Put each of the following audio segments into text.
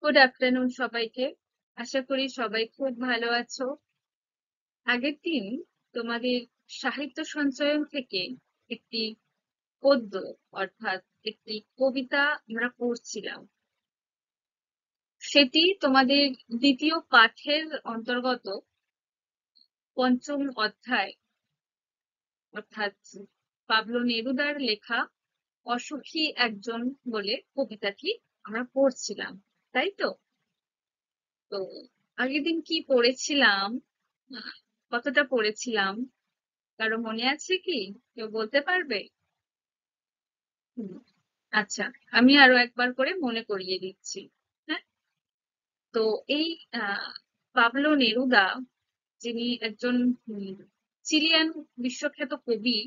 Good afternoon সবাইকে। আশা করি সবাই খুব ভালো আছো। আগের দিন তোমাদের সাহিত্য সঞ্চয়ন থেকে একটি পদ্য অর্থাৎ একটি কবিতা আমরা পড়ছিলাম। সেটি তোমাদের দ্বিতীয় পাঠের অন্তর্গত পঞ্চম অধ্যায় অর্থাৎ পাবলো নেরুদার লেখা অসুখী একজন বলে কবিতাটি আমরা পড়ছিলাম, তাই তো? তো আগের দিন কি পড়েছিলাম, কতটা পড়েছিলাম, কারো মনে আছে কি? কেউ বলতে পারবে? হুম, আচ্ছা, আমি আরো একবার করে মনে করিয়ে দিচ্ছি। হ্যাঁ, তো এই আহ পাবলো নেরুদা, যিনি একজন উম, চিলিয়ান বিশ্বখ্যাত কবি,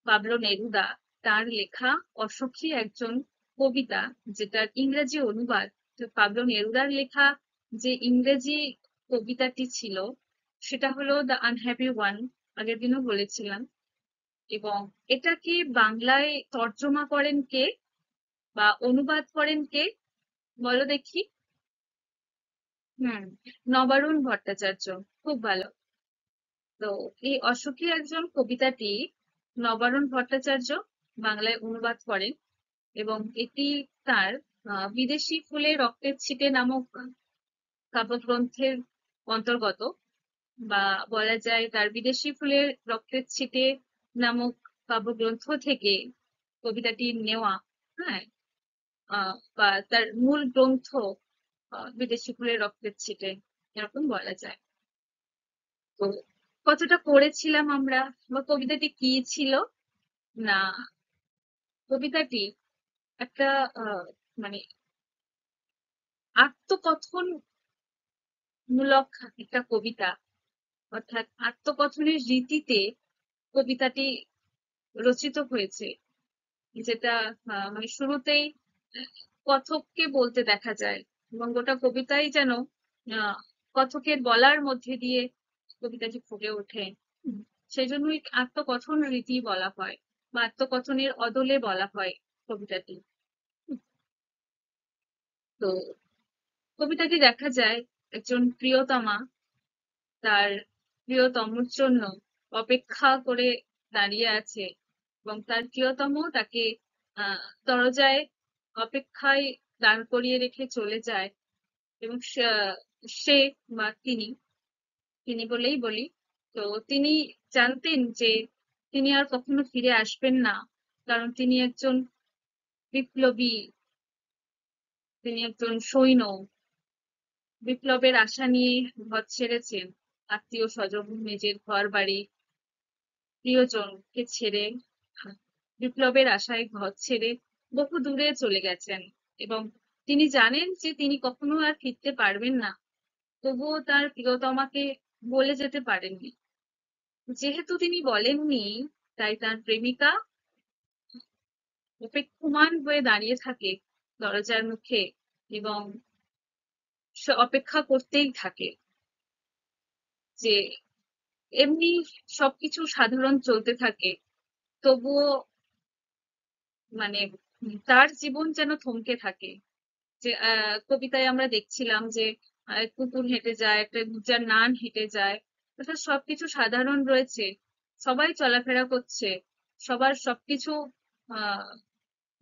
পাবলো নেরুদা, তার লেখা অসুখী একজন কবিতা, যেটার ইংরেজি অনুবাদ, তো পাবলো নেরুদার লেখা যে ইংরেজি কবিতাটি ছিল সেটা হলো দ্য আনহ্যাপি ওয়ান, আগের দিনও বলেছিলাম। এবং এটাকে বাংলায় তর্জমা করেন কে বা অনুবাদ করেন কে, বলো দেখি? হুম, নবারুণ ভট্টাচার্য। খুব ভালো। তো এই অসুখী একজন কবিতাটি নবারুণ ভট্টাচার্য বাংলায় অনুবাদ করেন এবং এটি তার বিদেশি ফুলে রক্তের ছিটে নামক কাব্যগ্রন্থের অন্তর্গত, বা বলা যায় তার বিদেশি ফুলের রক্তের ছিটে নামক কাব্যগ্রন্থ থেকে কবিতাটি নেওয়া। হ্যাঁ, বা তার মূল গ্রন্থ বিদেশি ফুলের রক্তের ছিটে, এরকম বলা যায়। তো কতটা পড়েছিলাম আমরা, বা কবিতাটি কি ছিল? না, কবিতাটি একটা মানে আত্মকথন মূলক একটা কবিতা, অর্থাৎ আত্মকথনের রীতিতে কবিতাটি রচিত হয়েছে। যেটা মানে শুরুতেই কথককে বলতে দেখা যায় এবং গোটা কবিতাই যেন আহ কথকের বলার মধ্যে দিয়ে কবিতাটি ফুটে ওঠে। সেই জন্যই আত্মকথন রীতি বলা হয় বা আত্মকথনের অদলে বলা হয় কবিতাটি। তো কবিতাটি দেখা যায় একজন প্রিয়তমা তার প্রিয়তমর জন্য অপেক্ষা করে দাঁড়িয়ে আছে এবং তার প্রিয়তম তাকে দরজায় অপেক্ষায় দাঁড় করিয়ে রেখে চলে যায়। এবং সে বা তিনি, তিনি বলেই বলি, তো তিনি জানতেন যে তিনি আর কখনো ফিরে আসবেন না, কারণ তিনি একজন বিপ্লবী, তিনি একজন সৈন্য, বিপ্লবের আশা নিয়ে ঘর ছেড়েছেন, আত্মীয় স্বজন, নিজের ঘর বাড়ি, প্রিয়জনকে ছেড়ে, বিপ্লবের আশায় ঘর ছেড়ে বহু দূরে চলে গেছেন। এবং তিনি জানেন যে তিনি কখনো আর ফিরতে পারবেন না, তবুও তার প্রিয়তমাকে বলে যেতে পারেননি। যেহেতু তিনি বলেননি, তাই তার প্রেমিকা অপেক্ষমান হয়ে দাঁড়িয়ে থাকে দরজার মুখে এবং সে অপেক্ষা করতেই থাকে যে এমনি সবকিছু সাধারণ চলতে থাকে, তবুও মানে তার জীবন যেন থমকে থাকে। যে কবিতায় আমরা দেখছিলাম যে কুকুর হেঁটে যায়, একটা যার নান হেঁটে যায়, অর্থাৎ সবকিছু সাধারণ রয়েছে, সবাই চলাফেরা করছে, সবার সবকিছু আহ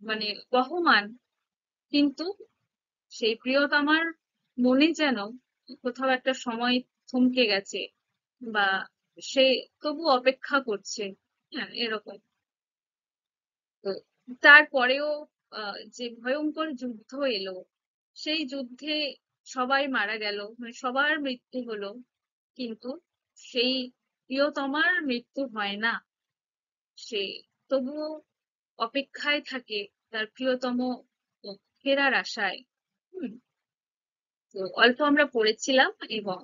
মানে বহমান, কিন্তু সেই প্রিয়তমার মনে যেন কোথাও একটা সময় থমকে গেছে, বা সে তবু অপেক্ষা করছে। হ্যাঁ, এরকম। তো তারপরেও যে ভয়ঙ্কর যুদ্ধ এলো, সেই যুদ্ধে সবাই মারা গেল, মানে সবার মৃত্যু হলো, কিন্তু সেই প্রিয়তমার মৃত্যু হয় না। সে তবুও অপেক্ষায় থাকে তার প্রিয়তম ফেরার আশায়। হুম, তো অল্প আমরা পড়েছিলাম এবং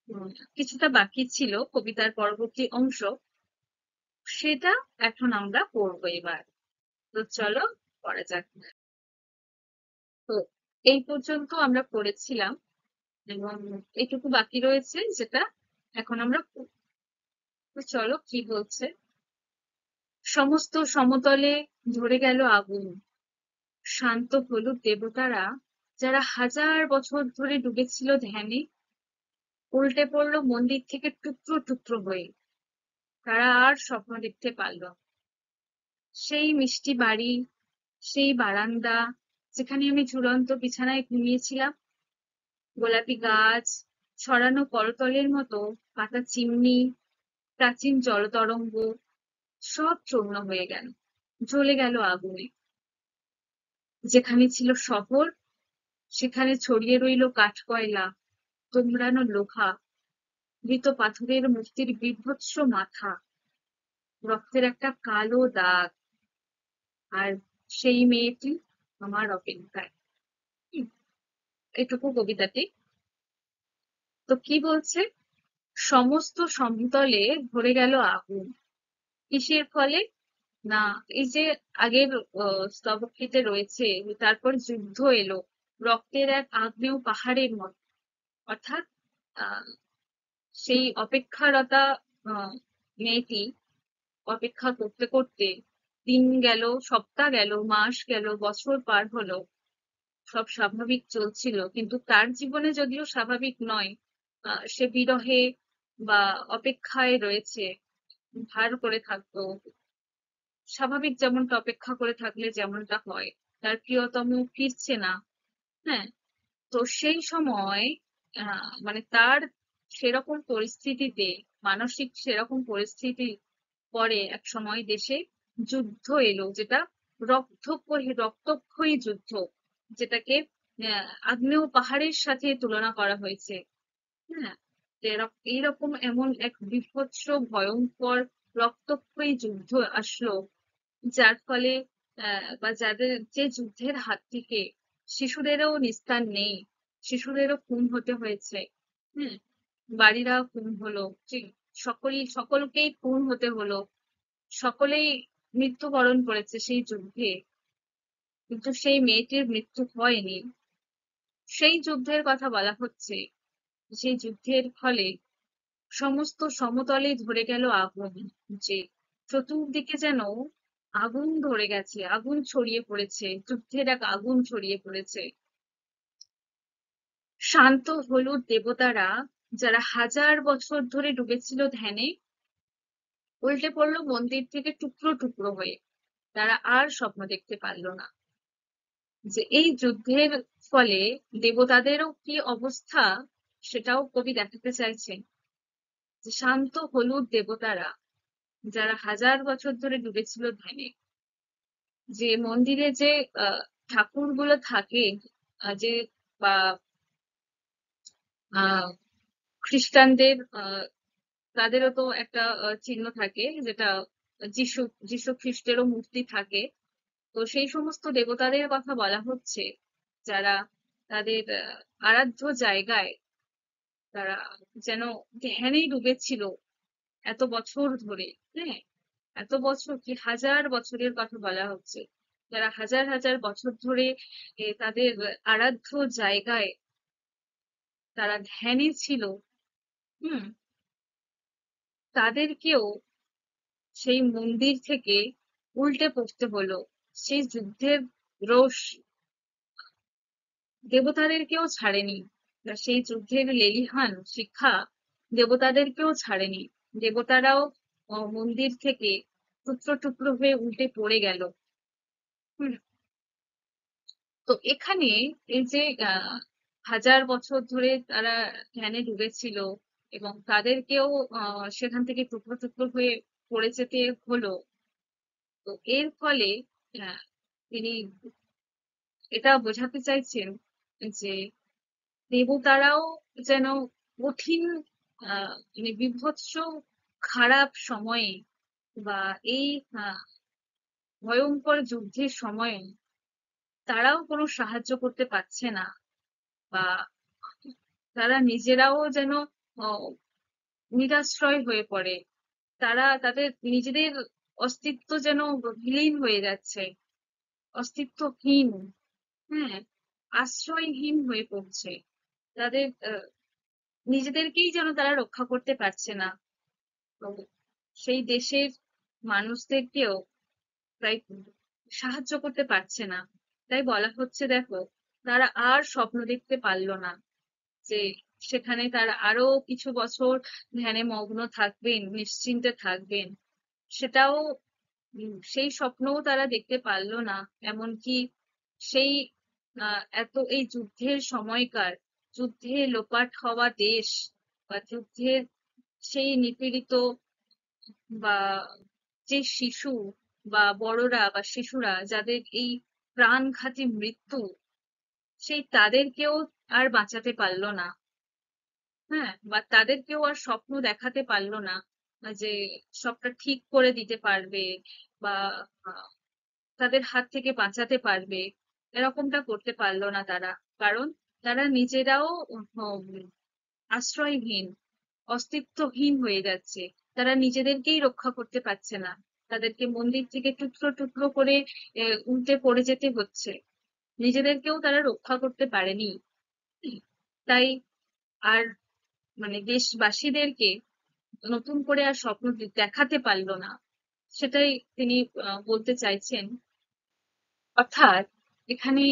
উম, কিছুটা বাকি ছিল কবিতার পরবর্তী অংশ, সেটা এখন আমরা পড়বো এবার। তো চলো পড়া যাক। তো এই পর্যন্ত আমরা পড়েছিলাম এবং এইটুকু বাকি রয়েছে যেটা এখন আমরা পড়ব। তো চলো কি বলছে। সমস্ত সমতলে ধরে গেল আগুন, শান্ত হলুদ দেবতারা যারা হাজার বছর ধরে ডুবেছিল ধ্যানে, উল্টে পড়লো মন্দির থেকে টুকরো টুকরো হয়ে। তারা আর স্বপ্ন দেখতে পারল না। সেই মিষ্টি বাড়ি, সেই বারান্দা, যেখানে আমি ঝুলন্ত বিছানায় ঘুমিয়েছিলাম, গোলাপি গাছ, ছড়ানো করতলের মতো পাতা চিমনি, প্রাচীন জলতরঙ্গ, সব চূর্ণ হয়ে গেল, জ্বলে গেল আগুনে। যেখানে ছিল শহর, সেখানে ছড়িয়ে রইল কাঠকয়লা, তোমরানো লোহা, মৃত পাথরের মূর্তির বীভৎস মাথা, রক্তের একটা কালো দাগ। আর সেই মেয়েটি আমার অপেক্ষায়। হুম, এটুকু কবিতাটি। তো কি বলছে? সমস্ত সমতলে ধরে গেল আগুন। কিসের ফলে? না, এই যে আগের স্তবকটিতে রয়েছে, তারপর যুদ্ধ এলো, রক্তের এক আগ্নেয় পাহাড়ের মতো। অর্থাৎ আহ সেই অপেক্ষারতা মেয়েটি অপেক্ষা করতে করতে দিন গেল, সপ্তাহ গেল, মাস গেল, বছর পার হলো, সব স্বাভাবিক চলছিল, কিন্তু তার জীবনে যদিও স্বাভাবিক নয়। সে বিরহে বা অপেক্ষায় রয়েছে, ভার করে থাকতো। স্বাভাবিক যেমনটা অপেক্ষা করে থাকলে যেমনটা হয়, তার প্রিয়তম ফিরছে না। হ্যাঁ, তো সেই সময় মানে তার সেরকম পরিস্থিতিতে, মানসিক সেরকম পরিস্থিতি পরে এক সময় দেশে যুদ্ধ এলো, যেটা রক্তক্ষয়ী যুদ্ধ, যেটাকে আগ্নেয় পাহাড়ের সাথে তুলনা করা হয়েছে। হ্যাঁ, তো এইরকম এমন এক বীভৎস ভয়ঙ্কর রক্তক্ষয়ী যুদ্ধ আসলো, যার ফলে বা যাদের যে যুদ্ধের হাত থেকে শিশুদেরও নিস্তার নেই, শিশুদেরও খুন হতে হয়েছে। হ্যাঁ, বাড়িরা খুন হলো, সকলকেই খুন হতে হলো, সকলেই মৃত্যুবরণ করেছে সেই যুদ্ধে, কিন্তু সেই মেয়েটির মৃত্যু হয়নি। সেই যুদ্ধের কথা বলা হচ্ছে। সেই যুদ্ধের ফলে সমস্ত সমতলে ধরে গেল আগুন, যে চতুর্দিকে যেন আগুন ধরে গেছে, আগুন ছড়িয়ে পড়েছে, যুদ্ধের এক আগুন ছড়িয়ে পড়েছে। শান্ত হলুদ দেবতারা, যারা হাজার বছর ধরে ডুবেছিল ধ্যানে, উল্টে পড়লো মন্দির থেকে টুকরো টুকরো হয়ে। তারা আর স্বপ্ন দেখতে পারল না। যে এই যুদ্ধের ফলে দেবতাদেরও কি অবস্থা, সেটাও কবি দেখাতে চাইছেন। যে শান্ত হলুদ দেবতারা, যারা হাজার বছর ধরে ডুবেছিল ধ্যানে, যে মন্দিরে যে ঠাকুরগুলো থাকে, যে বা আহ খ্রিস্টানদের তাদেরও তো একটা চিহ্ন থাকে, যেটা যিশু যিশু খ্রিস্টেরও মূর্তি থাকে। তো সেই সমস্ত দেবতাদের কথা বলা হচ্ছে, যারা তাদের আরাধ্য জায়গায় তারা যেন ধ্যানেই ডুবেছিল এত বছর ধরে। হ্যাঁ, এত বছর কি, হাজার বছরের কথা বলা হচ্ছে, যারা হাজার হাজার বছর ধরে তাদের আরাধ্য জায়গায় তারা ধ্যানে ছিল। হুম, তাদেরকেও সেই মন্দির থেকে উল্টে পড়তে হলো। সেই যুদ্ধের রোষ দেবতাদেরকেও ছাড়েনি, বা সেই যুদ্ধের লেলিহান শিক্ষা দেবতাদেরকেও ছাড়েনি। দেবতারাও মন্দির থেকে টুকরো টুকরো হয়ে উল্টে পড়ে গেল। হুম, তো এখানে এই যে আহ হাজার বছর ধরে তারা ধ্যানে ডুবেছিল, এবং তাদেরকেও সেখান থেকে টুকরো টুকরো হয়ে পড়ে যেতে হলো। তো এর ফলে আহ, তিনি এটা বোঝাতে চাইছেন যে দেবতারাও যেন কঠিন মানে বীভৎস খারাপ সময়ে, বা এই আহ, ভয়ঙ্কর যুদ্ধের সময়ে তারাও কোনো সাহায্য করতে পারছে না, বা তারা নিজেরাও যেন আহ, নিরাশ্রয় হয়ে পড়ে। তারা তাদের নিজেদের অস্তিত্ব যেন বিলীন হয়ে যাচ্ছে, অস্তিত্বহীন। হ্যাঁ, আশ্রয়হীন হয়ে পড়ছে। তাদের নিজেদেরকেই যেন তারা রক্ষা করতে পারছে না। তো সেই দেশের মানুষদেরকেও প্রায় সাহায্য করতে পারছে না। তাই বলা হচ্ছে, দেখো, তারা আর স্বপ্ন দেখতে পারলো না যে সেখানে তারা আরো কিছু বছর ধ্যানে মগ্ন থাকবেন, নিশ্চিন্তে থাকবেন। সেটাও সেই স্বপ্নও তারা দেখতে পারলো না। এমনকি সেই এত এই যুদ্ধের সময়কার, যুদ্ধে লোপাট হওয়া দেশ বা যুদ্ধের সেই নিপীড়িত বা যে শিশু বা বড়রা বা শিশুরা যাদের এই প্রাণঘাতী মৃত্যু, সেই তাদেরকেও আর বাঁচাতে পারলো না। হ্যাঁ, বা তাদেরকেও আর স্বপ্ন দেখাতে পারলো না যে সবটা ঠিক করে দিতে পারবে বা আহ, তাদের হাত থেকে বাঁচাতে পারবে। এরকমটা করতে পারলো না তারা। কারণ তারা নিজেরাও আশ্রয়হীন, অস্তিত্বহীন হয়ে যাচ্ছে। তারা নিজেদেরকেই রক্ষা করতে পারছে না। তাদেরকে মন্দির থেকে টুকরো টুকরো করে উল্টে পড়ে যেতে হচ্ছে। নিজেদেরকেও তারা রক্ষা করতে পারেনি। তাই আর মানে দেশবাসীদেরকে নতুন করে আর স্বপ্ন দেখাতে পারলো না। সেটাই তিনি বলতে চাইছেন। অর্থাৎ এখানে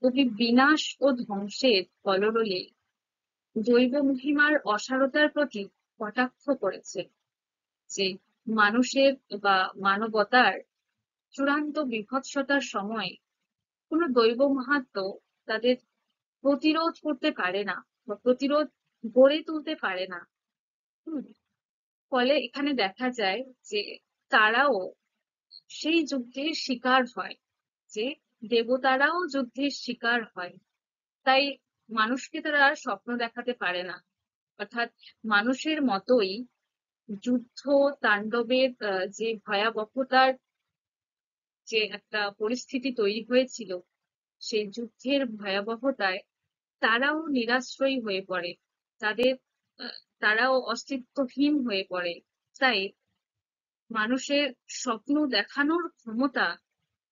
কবি বিনাশ ও ধ্বংসের কলরলে জৈব মহিমার অসারতার প্রতি কটাক্ষ করেছে, যে মানুষের বা মানবতার চূড়ান্ত বিভৎসতার সময় কোনো দৈব মাহাত্ম্য তাদের প্রতিরোধ করতে পারে না বা প্রতিরোধ গড়ে তুলতে পারে না। হুম, ফলে এখানে দেখা যায় যে তারাও সেই যুদ্ধের শিকার হয়, যে দেবতারাও যুদ্ধের শিকার হয়। তাই মানুষকে তারা আর স্বপ্ন দেখাতে পারে না। অর্থাৎ মানুষের মতোই যুদ্ধ তাণ্ডবের যে ভয়াবহতার যে একটা পরিস্থিতি তৈরি হয়েছিল, সেই যুদ্ধের ভয়াবহতায় তারাও নিরাশ্রয়ী হয়ে পড়ে। তাদের তারাও অস্তিত্বহীন হয়ে পড়ে। তাই মানুষের স্বপ্ন দেখানোর ক্ষমতা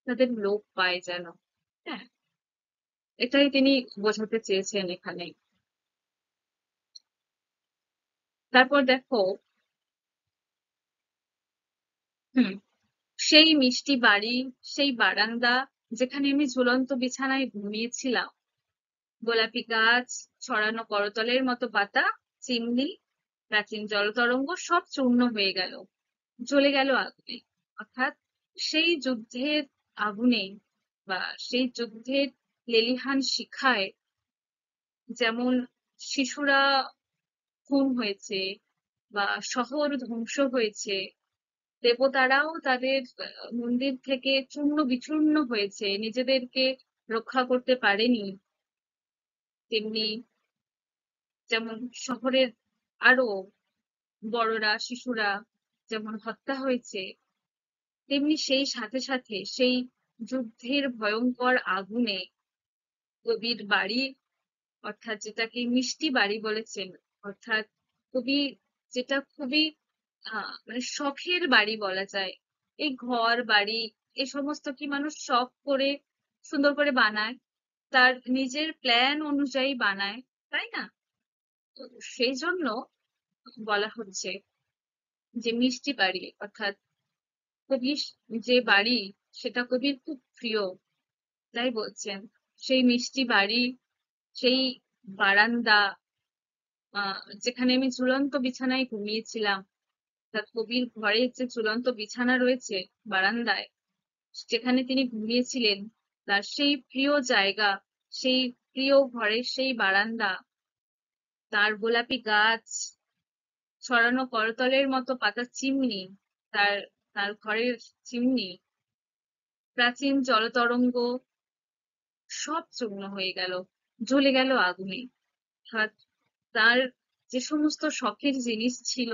তাদের লোপ পায় যেন। হ্যাঁ, এটাই তিনি বোঝাতে চেয়েছেন এখানে। তারপর দেখো, হুম, সেই মিষ্টি বাড়ি, সেই বারান্দা যেখানে আমি ঝুলন্ত বিছানায় ঘুমিয়েছিলাম, গোলাপি গাছ, ছড়ানো করতলের মতো পাতা, চিমনি, প্রাচীন জলতরঙ্গ সব চূর্ণ হয়ে গেল, জ্বলে গেল আগুনে। অর্থাৎ সেই যুদ্ধের আগুনে বা সেই যুদ্ধের লেলিহান শিখায় যেমন শিশুরা খুন হয়েছে বা শহর ধ্বংস হয়েছে, দেবতারাও তাদের মন্দির থেকে চূর্ণ বিচূর্ণ হয়েছে, নিজেদেরকে রক্ষা করতে পারেনি, তেমনি যেমন শহরের আরো বড়রা শিশুরা যেমন হত্যা হয়েছে, তেমনি সেই সাথে সাথে সেই যুদ্ধের ভয়ঙ্কর আগুনে কবির বাড়ি, অর্থাৎ যেটাকে মিষ্টি বাড়ি বলেছেন, অর্থাৎ কবি যেটা খুবই মানে শখের বাড়ি বলা যায়। এই ঘর বাড়ি এ সমস্ত কি মানুষ শখ করে সুন্দর করে বানায়, তার নিজের প্ল্যান অনুযায়ী বানায়, তাই না? তো সেই জন্য বলা হচ্ছে যে মিষ্টি বাড়ি, অর্থাৎ কবির যে বাড়ি সেটা কবির খুব প্রিয়। তাই বলছেন সেই মিষ্টি বাড়ি, সেই বারান্দা, যেখানে আমি ঝুলন্ত বিছানায় ঘুমিয়েছিলাম, অর্থাৎ কবির ঘরে যে ঝুলন্ত বিছানা রয়েছে বারান্দায়, যেখানে তিনি ঘুমিয়েছিলেন, তার সেই প্রিয় জায়গা, সেই প্রিয় ঘরের সেই বারান্দা, তার গোলাপি গাছ, ছড়ানো করতলের মতো পাতার চিমনি, তার তার ঘরের চিমনি, প্রাচীন জলতরঙ্গ সব চূর্ণ হয়ে গেল, জ্বলে গেল আগুনে। অর্থাৎ তার যে সমস্ত শখের জিনিস ছিল,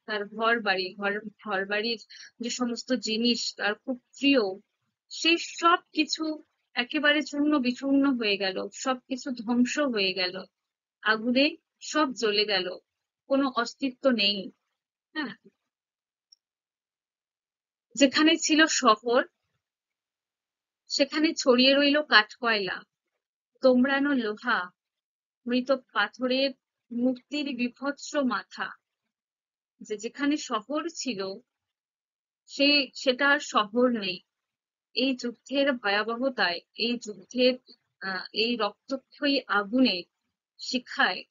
তার ঘর বাড়ির যে সমস্ত জিনিস তার খুব প্রিয়, সেই সব কিছু একেবারে চূর্ণ বিচূর্ণ হয়ে গেল, সবকিছু ধ্বংস হয়ে গেল, আগুনে সব জ্বলে গেল, কোনো অস্তিত্ব নেই। হ্যাঁ, যেখানে ছিল শহর সেখানে ছড়িয়ে রইল কাঠকয়লা, তোমরানো লোহা, মৃত পাথরের মূর্তির বিভৎস মাথা। যেখানে শহর ছিল সেটা আর শহর নেই। এই যুদ্ধের ভয়াবহতায়, এই যুদ্ধের এই রক্তক্ষয়ী আগুনে শিখায়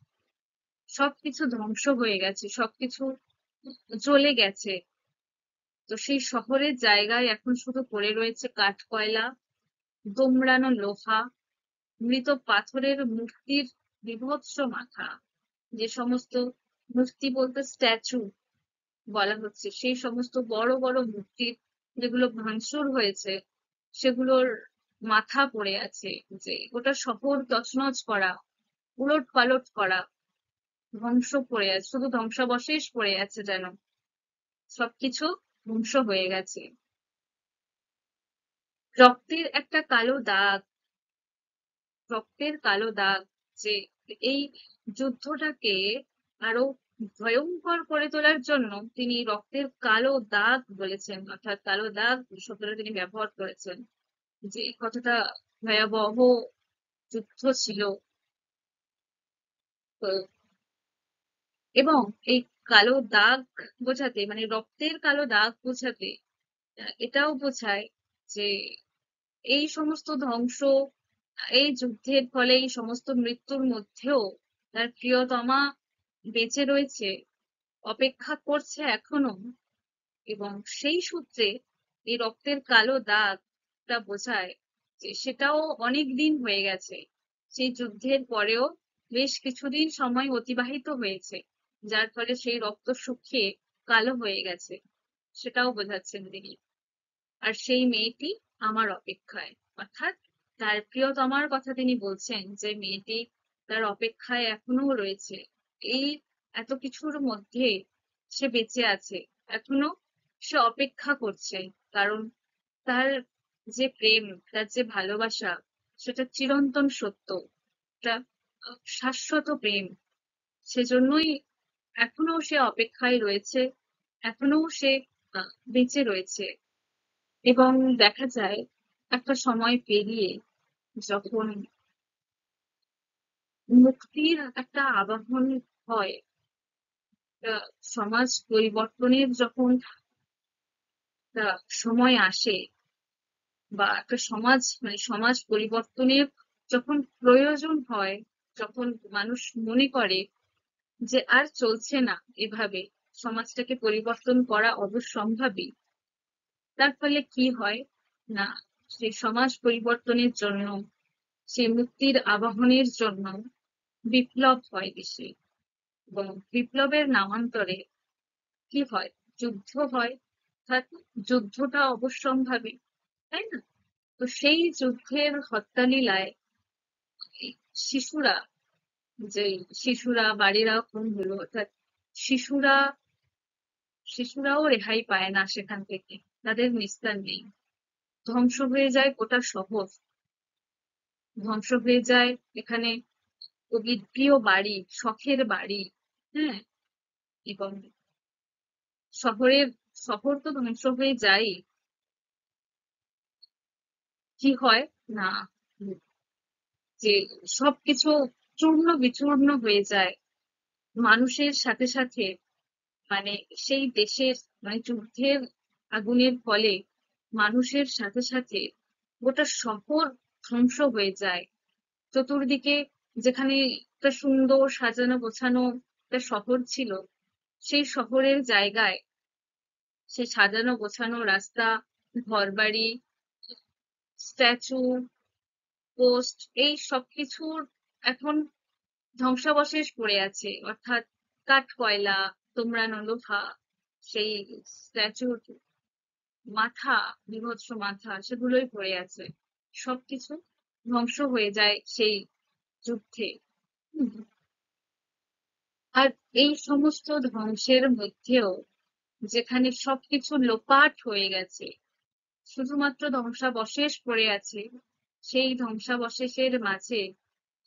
সবকিছু ধ্বংস হয়ে গেছে, সবকিছু জ্বলে গেছে। তো সেই শহরের জায়গায় এখন শুধু পড়ে রয়েছে কাঠ কয়লা, দুমড়ানো লোহা, মৃত পাথরের মূর্তির বীভৎস মাথা। যে সমস্ত মূর্তি বলতে স্ট্যাচু বলা হচ্ছে, সেই সমস্ত বড় বড় মূর্তির যেগুলো ভাঙচুর হয়েছে সেগুলোর মাথা পড়ে আছে। যে গোটা শহর তছনছ করা, উলট পালট করা, ধ্বংস পড়ে আছে, শুধু ধ্বংসাবশেষ পড়ে আছে, যেন সবকিছু ধ্বংস হয়ে গেছে। রক্তের একটা কালো দাগ, রক্তের কালো দাগ, যে এই যুদ্ধটাকে আরো ভয়ঙ্কর করে তোলার জন্য তিনি রক্তের কালো দাগ বলেছেন, অর্থাৎ কালো দাগ শব্দটা তিনি ব্যবহার করেছেন। যে কতটা ভয়াবহ যুদ্ধ ছিল। তো এবং এই কালো দাগ বোঝাতে, মানে রক্তের কালো দাগ বোঝাতে এটাও বোঝায় যে এই সমস্ত ধ্বংস, এই যুদ্ধের ফলে এই সমস্ত মৃত্যুর মধ্যেও তার প্রিয়তমা বেঁচে রয়েছে, অপেক্ষা করছে এখনো। এবং সেই সূত্রে এই রক্তের কালো দাগটা বোঝায় যে সেটাও অনেক দিন হয়ে গেছে, সেই যুদ্ধের পরেও বেশ কিছুদিন সময় অতিবাহিত হয়েছে, যার ফলে সেই রক্ত শুকিয়ে কালো হয়ে গেছে, সেটাও বোঝাচ্ছেন তিনি। আর সেই মেয়েটি আমার অপেক্ষায়, অর্থাৎ তার প্রিয়তমার কথা তিনি বলছেন, যে মেয়েটি তার অপেক্ষায় এখনো রয়েছে। এই এত কিছুর মধ্যে সে বেঁচে আছে, এখনো সে অপেক্ষা করছে, কারণ তার যে প্রেম, তার যে ভালোবাসা, সেটা চিরন্তন সত্য, একটা শাশ্বত প্রেম। সেজন্যই এখনো সে অপেক্ষায় রয়েছে, এখনো সে বেঁচে রয়েছে। এবং দেখা যায় একটা সময় পেরিয়ে যখন মুক্তির একটা আবাহন হয়, সমাজ পরিবর্তনের যখন একটা সময় আসে, বা একটা সমাজ, মানে সমাজ পরিবর্তনের যখন প্রয়োজন হয়, যখন মানুষ মনে করে যে আর চলছে না এভাবে, সমাজটাকে পরিবর্তন করা অবশ্যম্ভাবী, তার ফলে কি হয় না, সেই সমাজ পরিবর্তনের জন্য, সেই মুক্তির আবাহনের জন্য বিপ্লব হয় দেশে। এবং বিপ্লবের নামান্তরে কি হয়, যুদ্ধ হয়। অর্থাৎ যুদ্ধটা অবশ্যম্ভাবী, তাই না? তো সেই যুদ্ধের হত্যালীলায় এই শিশুরা, যে শিশুরা বাড়িরা খুন হলো, অর্থাৎ শিশুরা শিশুরাও রেহাই পায় না সেখান থেকে, তাদের নিস্তার নেই। ধ্বংস হয়ে যায় গোটা শহর, ধ্বংস হয়ে যায় এখানে কবির প্রিয় বাড়ি, শখের বাড়ি। হ্যাঁ, এবং শহরের শহর তো ধ্বংস হয়ে যায়, কি হয় না, যে সবকিছু চূর্ণ বিচূর্ণ হয়ে যায় মানুষের সাথে সাথে। মানে সেই দেশের, মানে যুদ্ধের আগুনের ফলে মানুষের সাথে সাথে গোটা শহর ধ্বংস হয়ে যায়। চতুর্দিকে যেখানে একটা সুন্দর সাজানো গোছানো একটা শহর ছিল, সেই শহরের জায়গায় সেই সাজানো গোছানো রাস্তা, ঘরবাড়ি, স্ট্যাচু, পোস্ট, এই সবকিছুর এখন ধ্বংসাবশেষ পড়ে আছে। অর্থাৎ কাঠ কয়লা, তোমরানো লোহা, সেই স্ট্যাচুর মাথা, বীভৎস মাথা, সেগুলোই পড়ে আছে। সবকিছু ধ্বংস হয়ে যায় সেই যুদ্ধে। হুম। আর এই সমস্ত ধ্বংসের মধ্যেও, যেখানে সবকিছু লোপাট হয়ে গেছে, শুধুমাত্র ধ্বংসাবশেষ পড়ে আছে, সেই ধ্বংসাবশেষের মাঝে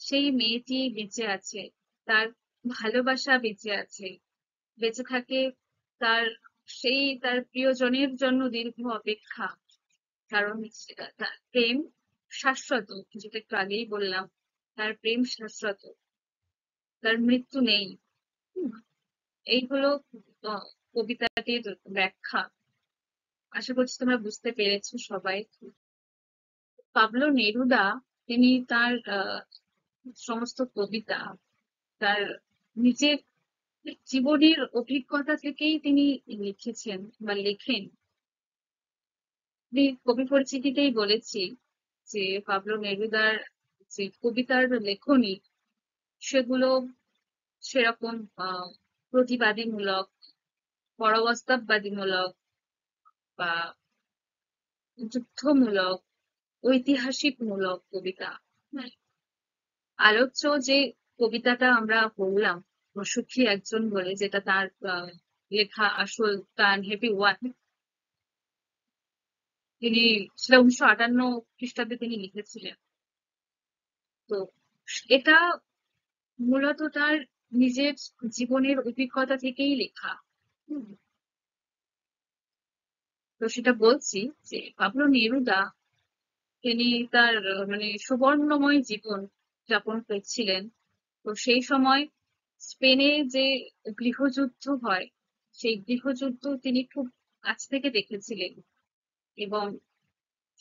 সেই মেয়েটি বেঁচে আছে, তার ভালোবাসা বেঁচে আছে, বেঁচে থাকে তার তার প্রিয়জনের জন্য দীর্ঘ অপেক্ষা। কারণ তার প্রেম শাশ্বত, যেটা একটু আগেই বললাম, তার প্রেম শাশ্বত, তার মৃত্যু নেই। হুম, এই হলো কবিতাটির ব্যাখ্যা। আশা করছি তোমরা বুঝতে পেরেছো সবাই। পাবলো নেরুদা তিনি তার সমস্ত কবিতা তার নিজের জীবনের অভিজ্ঞতা থেকেই তিনি লিখেছেন বা লেখেন। আমি কবি পরিচিতিতেই বলেছি যে পাবলো নেরুদার যে কবিতার লেখনী সেগুলো সেরকম প্রতিবাদীমূলক, পরবাস্তববাদীমূলক বা যুদ্ধমূলক, ঐতিহাসিকমূলক কবিতা। হ্যাঁ, আলোচ্য যে কবিতাটা আমরা পড়লাম সুখী একজন বলে, যেটা তার লেখা আসল গান হেভি ওয়ান, তিনি সেটা 1958 খ্রিস্টাব্দে তিনি লিখেছিলেন। তো এটা মূলত তার নিজের জীবনের অভিজ্ঞতা থেকেই লেখা। হুম, তো সেটা বলছি যে পাবলো নেরুদা তিনি তার মানে সুবর্ণময় জীবন যাপন করছিলেন। তো সেই সময় স্পেনে যে গৃহযুদ্ধ হয়, সেই গৃহযুদ্ধ তিনি খুব কাছ থেকে দেখেছিলেন এবং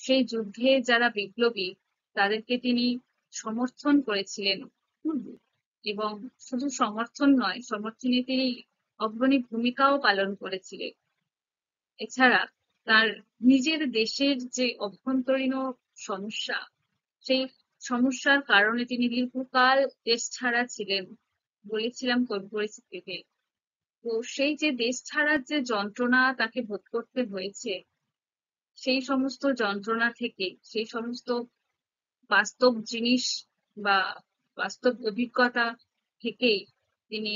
সেই যুদ্ধে যারা বিপ্লবী তাদেরকে তিনি সমর্থন করেছিলেন। হুম, এবং শুধু সমর্থন নয়, সমর্থনে তিনি অগ্রণী ভূমিকাও পালন করেছিলেন। এছাড়া তার নিজের দেশের যে অভ্যন্তরীণ সমস্যা, সেই সমস্যার কারণে তিনি দীর্ঘকাল দেশ ছাড়া ছিলেন, বলেছিলাম কবি পরিস্থিতিতে। তো সেই যে দেশ ছাড়ার যে যন্ত্রণা তাকে ভোগ করতে হয়েছে, সেই সমস্ত যন্ত্রণা থেকে, সেই সমস্ত বাস্তব জিনিস বা বাস্তব অভিজ্ঞতা থেকেই তিনি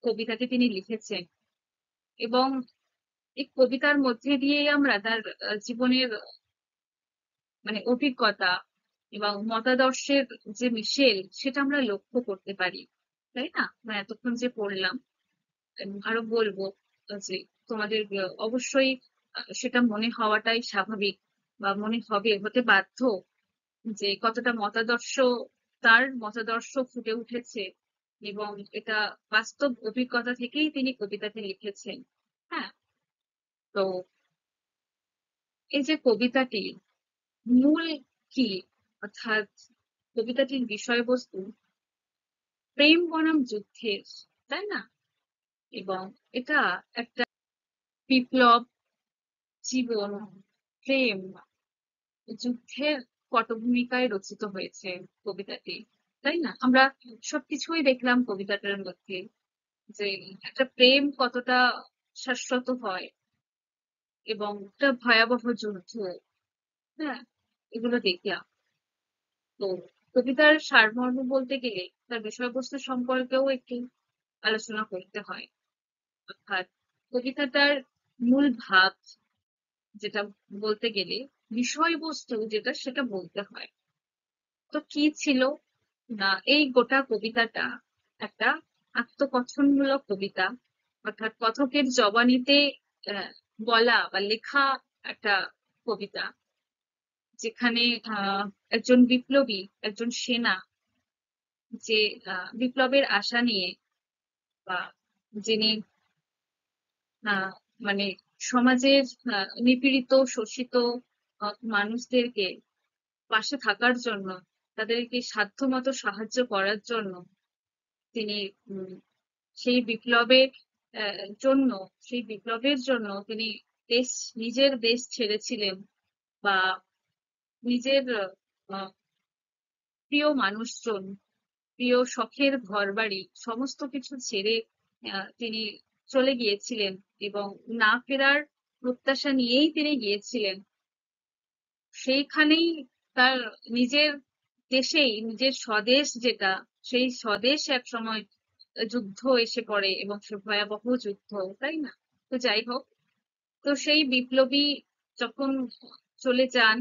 কবিতাটি তিনি লিখেছেন। এবং এই কবিতার মধ্যে দিয়েই আমরা তার জীবনের মানে অভিজ্ঞতা এবং মতাদর্শের যে মিশেল সেটা আমরা লক্ষ্য করতে পারি, তাই না? মানে এতক্ষণ যে পড়লাম এবং আরো বলবো যে তোমাদের অবশ্যই সেটা মনে হওয়াটাই স্বাভাবিক বা মনে হবে, হতে বাধ্য যে কতটা মতাদর্শ, তার মতাদর্শ ফুটে উঠেছে এবং এটা বাস্তব অভিজ্ঞতা থেকেই তিনি কবিতাতে লিখেছেন। হ্যাঁ, তো এই যে কবিতাটি মূল কি, অর্থাৎ কবিতাটির বিষয়বস্তু প্রেম বনাম যুদ্ধের, তাই না? এবং এটা একটা বিপ্লব, জীবন, প্রেম, যুদ্ধের পটভূমিকায় রচিত হয়েছে কবিতাটি, তাই না? আমরা সবকিছুই দেখলাম কবিতাটার মধ্যে, যে একটা প্রেম কতটা শাশ্বত হয় এবং একটা ভয়াবহ যুদ্ধ, হ্যাঁ, এগুলো দেখলাম। তো কবিতার সারমর্ম বলতে গেলে তার বিষয়বস্তু সম্পর্কেও একটু আলোচনা করতে হয়। অর্থাৎ কবিতাটার মূল ভাব যেটা বলতে গেলে, বিষয়বস্তু যেটা সেটা বলতে হয়। তো কি ছিল না, এই গোটা কবিতাটা একটা আত্মকথনমূলক কবিতা, অর্থাৎ কথকের জবানিতে বলা বা লেখা একটা কবিতা, যেখানে একজন বিপ্লবী, একজন সেনা, যে বিপ্লবের আশা নিয়ে বা যিনি আহ মানে সমাজের নিপীড়িত শোষিত মানুষদেরকে পাশে থাকার জন্য, তাদেরকে সাধ্যমতো সাহায্য করার জন্য তিনি উম, সেই বিপ্লবের জন্য, সেই বিপ্লবের জন্য তিনি দেশ, নিজের দেশ ছেড়েছিলেন বা নিজের আহ, প্রিয় মানুষজন, প্রিয় শখের ঘরবাড়ি সমস্ত কিছু ছেড়ে তিনি চলে গিয়েছিলেন এবং না ফেরার প্রত্যাশা নিয়েই তিনি গিয়েছিলেন। সেইখানেই তার নিজের দেশেই, নিজের স্বদেশ যেটা, সেই স্বদেশ এক সময় যুদ্ধ এসে পড়ে এবং সে ভয়াবহ যুদ্ধ, তাই না? তো যাই হোক, তো সেই বিপ্লবী যখন চলে যান,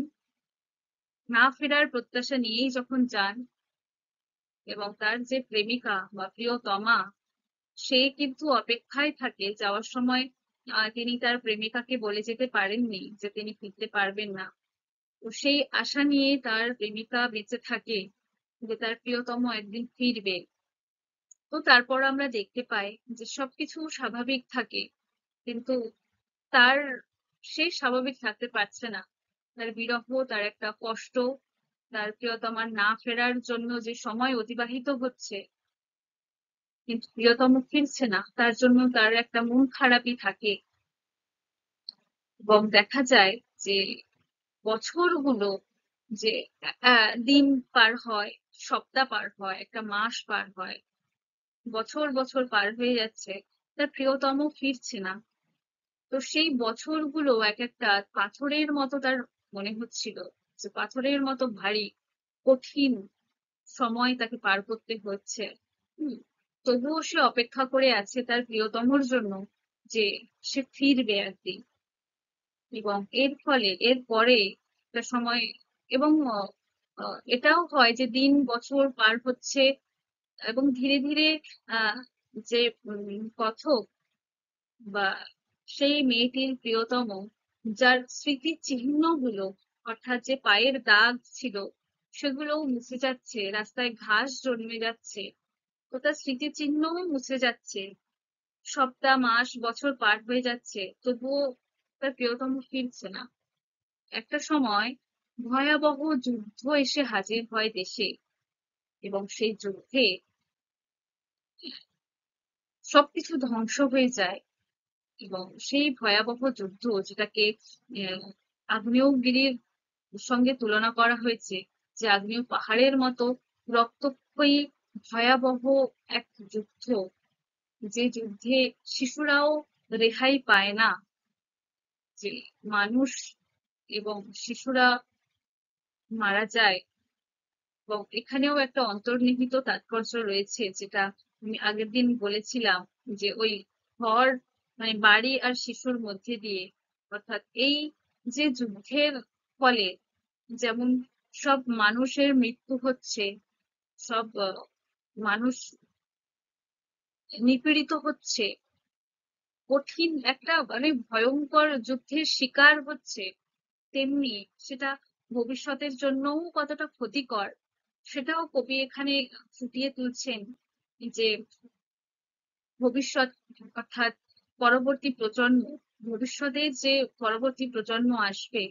না ফেরার প্রত্যাশা নিয়েই যখন যান, এবং তার যে প্রেমিকা বা প্রিয়তমা, সে কিন্তু অপেক্ষায় থাকে যাওয়ার সময়। তিনি তার প্রেমিকাকে বলে যেতে পারেননি যে তিনি ফিরতে পারবেন না। তো সেই আশা নিয়ে তার প্রেমিকা বেঁচে থাকে যে তার প্রিয়তম একদিন ফিরবে। তো তারপর আমরা দেখতে পাই যে সবকিছু স্বাভাবিক থাকে, কিন্তু তার, সে স্বাভাবিক থাকতে পারছে না। তার বিরহ, তার একটা কষ্ট, তার প্রিয়তমার না ফেরার জন্য যে সময় অতিবাহিত হচ্ছে, কিন্তু প্রিয়তম ফিরছে না, তার জন্য তার একটা মন খারাপই থাকে। এবং দেখা যায় যে বছরগুলো যে দিন পার হয়, সপ্তাহ পার হয়, একটা মাস পার হয়, বছর বছর পার হয়ে যাচ্ছে, তার প্রিয়তম ফিরছে না। তো সেই বছরগুলো এক একটা পাথরের মতো তার মনে হচ্ছিল, যে পাথরের মতো ভারী, কঠিন সময় তাকে পার করতে হচ্ছে। হুম। তবুও সে অপেক্ষা করে আছে তার প্রিয়তমর জন্য, যে সে ফিরবে একদিন। এবং এর ফলে এর পরে একটা সময়, এবং এটাও হয় যে দিন বছর পার হচ্ছে, এবং ধীরে ধীরে আহ যে কথক বা সেই মেয়েটির প্রিয়তম, যার স্মৃতির চিহ্নগুলো, অর্থাৎ যে পায়ের দাগ ছিল, সেগুলোও মুছে যাচ্ছে, রাস্তায় ঘাস জন্মে যাচ্ছে, তো তার স্মৃতির চিহ্নও মুছে যাচ্ছে। সপ্তাহ মাস বছর পার হয়ে যাচ্ছে, তবুও তার প্রিয়তম ফিরছে না। একটা সময় ভয়াবহ যুদ্ধ এসে হাজির হয় দেশে, এবং সেই যুদ্ধে সবকিছু ধ্বংস হয়ে যায়। এবং সেই ভয়াবহ যুদ্ধ, যেটাকে আহ, আগ্নেয়গিরির সঙ্গে তুলনা করা হয়েছে, যে আগ্নেয় পাহাড়ের মতো রক্তক্ষয়ী ভয়াবহ এক যুদ্ধ, যে যুদ্ধে শিশুরাও রেহাই পায় না, যে মানুষ এবং শিশুরা মারা যায়। এবং এখানেও একটা অন্তর্নিহিত তাৎপর্য রয়েছে, যেটা আমি আগের দিন বলেছিলাম, যে ওই ঘর, মানে বাড়ি আর শিশুর মধ্যে দিয়ে, অর্থাৎ এই যে যুদ্ধের ফলে যেমন সব মানুষের মৃত্যু হচ্ছে, সব মানুষ নিপীড়িত হচ্ছে, কঠিন একটা মানে ভয়ঙ্কর যুদ্ধের শিকার হচ্ছে, তেমনি সেটা ভবিষ্যতের জন্যও কতটা ক্ষতিকর, সেটাও কবি এখানে ফুটিয়ে তুলছেন। যে ভবিষ্যৎ, অর্থাৎ পরবর্তী প্রজন্ম, ভবিষ্যতে যে পরবর্তী প্রজন্ম আসবে,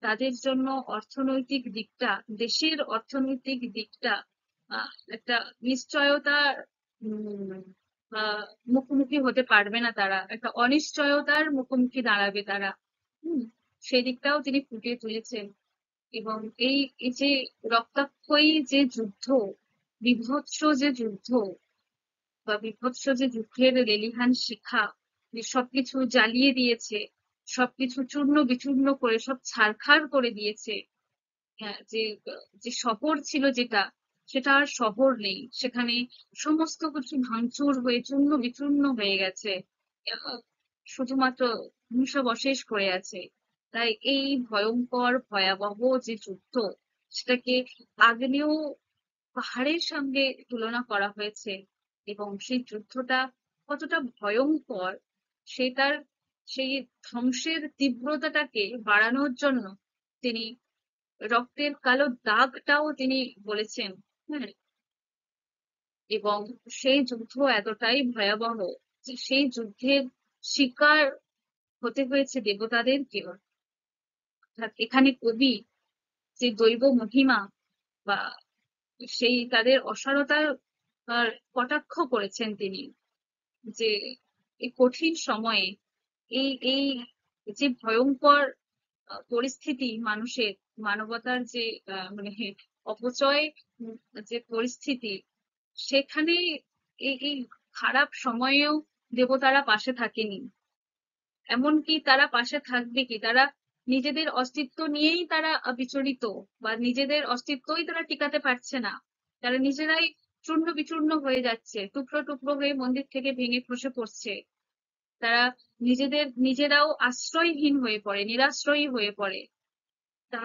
তাদের জন্য অর্থনৈতিক দিকটা, দেশের অর্থনৈতিক দিকটা একটা নিশ্চয়তার উম, মুখোমুখি হতে পারবে না, তারা একটা অনিশ্চয়তার মুখোমুখি দাঁড়াবে তারা। হম। সেই দিকটাও তিনি ফুটিয়ে তুলেছেন। এবং এই এই যে রক্তাক্ষয়ী যে যুদ্ধ, বীভৎস যে যুদ্ধ, বা বীভৎস যে যুদ্ধের লেলিহান শিখা, যে সবকিছু জ্বালিয়ে দিয়েছে, সবকিছু চূর্ণ বিচূর্ণ করে সব ছারখার করে দিয়েছে। যে যে শহর ছিল যেটা, সেটা আর শহর নেই, সেখানে সমস্ত কিছু ভাঙচুর হয়ে চূর্ণ বিচূর্ণ হয়ে গেছে। আহ, শুধুমাত্র ধ্বংসাবশেষ করে আছে। তাই এই ভয়ঙ্কর ভয়াবহ যে যুদ্ধ, সেটাকে আগ্নেয় পাহাড়ের সঙ্গে তুলনা করা হয়েছে। এবং সেই যুদ্ধটা কতটা ভয়ঙ্কর, সেটার সেই ধ্বংসের তীব্রতাটাকে বাড়ানোর জন্য তিনি রক্তের কালো দাগটাও তিনি বলেছেন। হ্যাঁ। এবং সেই যুদ্ধ এতটাই ভয়াবহ যে সেই যুদ্ধের শিকার হতে হয়েছে দেবতাদেরকেও। অর্থাৎ এখানে কবি যে দৈব মহিমা বা সেই তাদের অসারতার কটাক্ষ করেছেন তিনি, যে এই কঠিন সময়ে এই এই যে ভয়ঙ্কর পরিস্থিতি মানুষের, মানবতার যে মানে অপচয়, উম, যে পরিস্থিতি, সেখানে এই এই খারাপ সময়েও দেবতারা পাশে থাকেনি। এমনকি তারা পাশে থাকবে কি, তারা নিজেদের অস্তিত্ব নিয়েই তারা বিচলিত, বা নিজেদের অস্তিত্বই তারা টিকাতে পারছে না। তারা নিজেরাই চূর্ণ বিচূর্ণ হয়ে যাচ্ছে, টুকরো টুকরো হয়ে মন্দির থেকে ভেঙে খসে পড়ছে। তারা নিজেরাও আশ্রয়হীন হয়ে পড়ে, নিরাশ্রয়ী হয়ে পড়ে। তা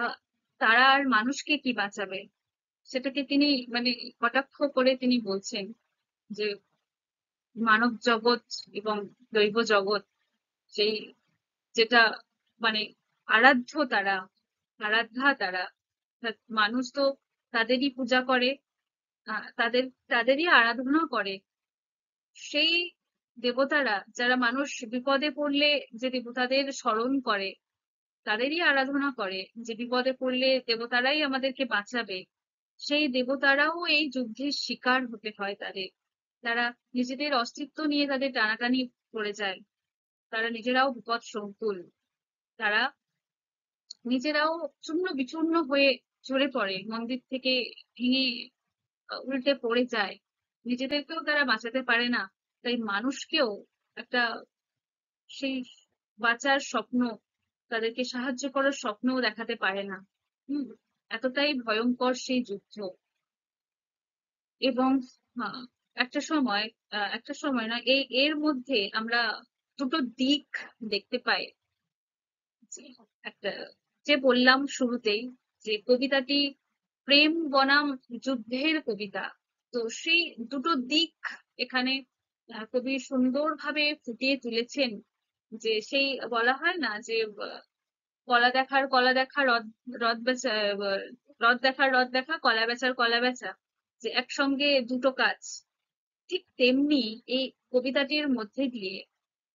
তারা আর মানুষকে কি বাঁচাবে, সেটাকে তিনি মানে কটাক্ষ করে তিনি বলছেন, যে মানব জগৎ এবং দৈব জগৎ, সেই যেটা মানে আরাধ্য তারা, আরাধ্যা তারা, মানুষ তো তাদেরই পূজা করে, তাদেরই আরাধনা করে। সেই দেবতারা, যারা মানুষ বিপদে পড়লে যে দেবতাদের স্মরণ করে, তাদেরই আরাধনা করে, যে বিপদে পড়লে দেবতারাই আমাদেরকে বাঁচাবে। সেই দেবতারাও এই যুদ্ধের শিকার হতে হয় তাদের। তারা নিজেদের অস্তিত্ব নিয়ে তাদের টানাটানি পড়ে যায়। তারা নিজেরাও বিপদ সংকুল। তারা নিজেরাও চূর্ণ বিচূর্ণ হয়ে ঝরে পড়ে, মন্দির থেকে ভেঙে উল্টে পড়ে যায়। নিজেদেরকেও তারা বাঁচাতে পারে না, তাই মানুষকেও একটা সেই বাঁচার স্বপ্ন, তাদেরকে সাহায্য করার স্বপ্নও দেখাতে পারে না। হুম, এতটাই ভয়ঙ্কর সেই যুদ্ধ। এবং আহ, একটা সময় একটা সময় না, এর মধ্যে আমরা দুটো দিক দেখতে পাই। যে একটা, যে বললাম শুরুতেই, যে কবিতাটি প্রেম বনাম যুদ্ধের কবিতা। তো সেই দুটো দিক এখানে কবি সুন্দরভাবে ফুটিয়ে তুলেছেন। যে সেই বলা হয় না যে কলা দেখা রদ বেচা, রদ দেখার রদ দেখা, কলা বেচার কলা বেচা, যে একসঙ্গে দুটো কাজ। ঠিক তেমনি এই কবিতাটির মধ্যে দিয়ে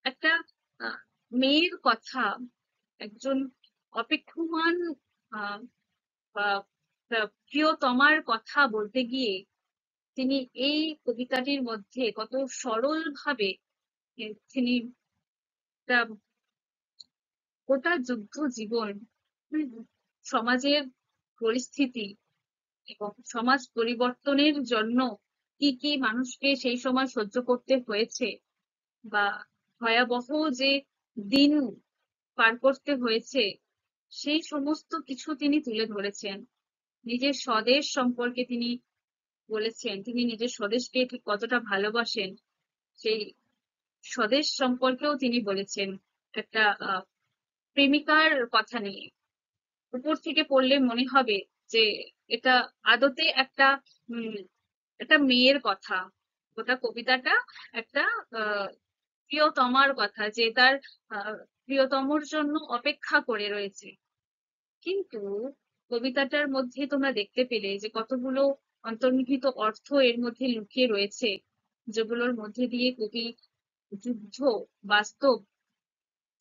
একটা আহ, মেয়ের কথা, একজন অপেক্ষমান আহ, বা প্রিয়তমার কথা বলতে গিয়ে তিনি এই কবিতাটির মধ্যে কত সরল ভাবে তিনি একটা গোটা যুদ্ধ জীবন, হুম, সমাজের পরিস্থিতি এবং সমাজ পরিবর্তনের জন্য কি কি মানুষকে সেই সময় সহ্য করতে হয়েছে, বা ভয়াবহ যে দিন পার করতে হয়েছে, সেই সমস্ত কিছু তিনি তুলে ধরেছেন। নিজের স্বদেশ সম্পর্কে তিনি বলেছেন, তিনি নিজের স্বদেশকে ঠিক কতটা ভালোবাসেন, সেই স্বদেশ সম্পর্কেও তিনি বলেছেন। একটা প্রেমিকার কথা নিয়ে উপর থেকে পড়লে মনে হবে যে এটা আদতে একটা উম একটা মেয়ের কথা। গোটা কবিতাটা একটা আহ প্রিয়তমার কথা, যে তার আহ প্রিয়তমর জন্য অপেক্ষা করে রয়েছে। কিন্তু কবিতাটার মধ্যে তোমরা দেখতে পেলে যে কতগুলো অন্তর্নিহিত অর্থ এর মধ্যে লুকিয়ে রয়েছে, যেগুলোর মধ্যে দিয়ে কবি যুদ্ধ বাস্তব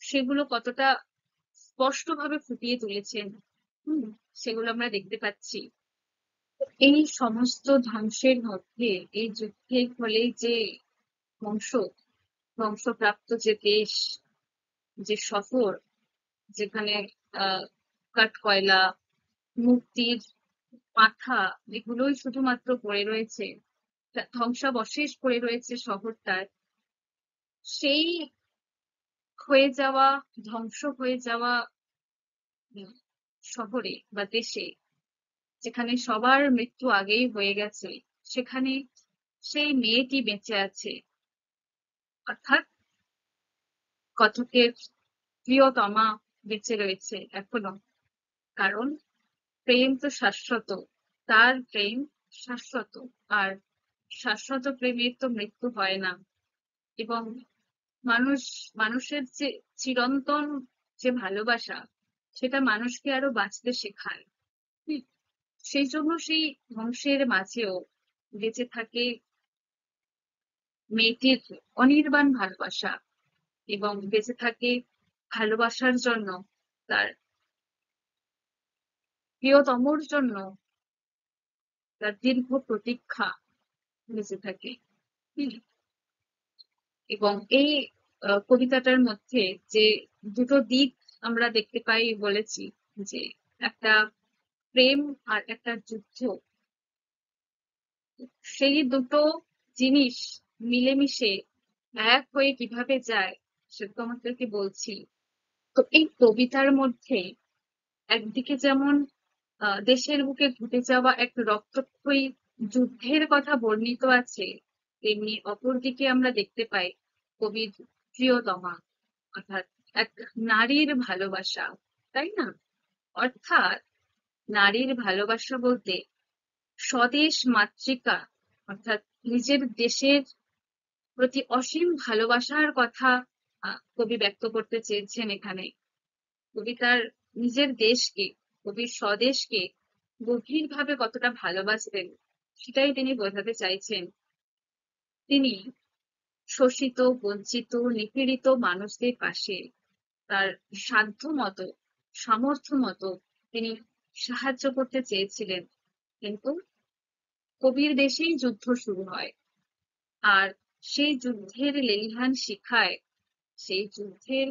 সেগুলো কতটা স্পষ্টভাবে ফুটিয়ে তুলেছেন। হুম, সেগুলো আমরা দেখতে পাচ্ছি। এই সমস্ত ধ্বংসের মধ্যে, এই যুদ্ধের ফলে যে ধ্বংস, ধ্বংসপ্রাপ্ত যে দেশ, যে শহর, যেখানে কাঠকয়লা, মূর্তির মাথা, এগুলোই শুধুমাত্র পড়ে রয়েছে, ধ্বংসাবশেষ পড়ে রয়েছে শহরটার। সেই হয়ে যাওয়া, ধ্বংস হয়ে যাওয়া উম, শহরে বা দেশে, যেখানে সবার মৃত্যু আগেই হয়ে গেছে, সেখানে সেই মেয়েটি বেঁচে আছে, অর্থাৎ কথকের প্রিয়তমা বেঁচে রয়েছে এখনো। কারণ প্রেম তো শাশ্বত, তার প্রেম শাশ্বত। আর শাশ্বত প্রেমের তো মৃত্যু হয় না। এবং মানুষ, মানুষের যে চিরন্তন যে ভালোবাসা, সেটা মানুষকে আরো বাঁচতে শেখায়। হুম, সেই জন্য সেই ধ্বংসের মাঝেও বেঁচে থাকে মেয়েটির অনির্বাণ ভালোবাসা, এবং বেঁচে থাকে ভালোবাসার জন্য তার প্রিয়তমর জন্য তার দীর্ঘ প্রতীক্ষা বেঁচে থাকে। হুম, এবং এই কবিতাটার মধ্যে যে দুটো দিক আমরা দেখতে পাই বলেছি, যে একটা প্রেম আর একটা যুদ্ধ, সেই দুটো জিনিস মিলেমিশে এক হয়ে কিভাবে যায় সেটা তোমাদেরকে বলছি। তো এই কবিতার মধ্যে একদিকে যেমন দেশের বুকে ঘটে যাওয়া এক রক্তক্ষয়ী যুদ্ধের কথা বর্ণিত আছে, তেমনি অপরদিকে আমরা দেখতে পাই কবির প্রিয়তমা, অর্থাৎ এক নারীর ভালোবাসা, তাই না? অর্থাৎ নারীর ভালোবাসা বলতে স্বদেশ মাতৃকা, অর্থাৎ নিজের দেশের প্রতি অসীম ভালোবাসার কথা কবি ব্যক্ত করতে চেয়েছেন এখানে। কবি তার নিজের দেশকে, কবির স্বদেশকে গভীরভাবে কতটা ভালোবাসতেন, সেটাই তিনি বোঝাতে চাইছেন। তিনি শোষিত, বঞ্চিত, নিপীড়িত মানুষদের পাশে তার সাধ্য মতো সামর্থ্য মতো তিনি সাহায্য করতে চেয়েছিলেন, কিন্তু কবির দেশেই যুদ্ধ শুরু হয়। আর সেই যুদ্ধের লেলিহান শিখায়, সেই যুদ্ধের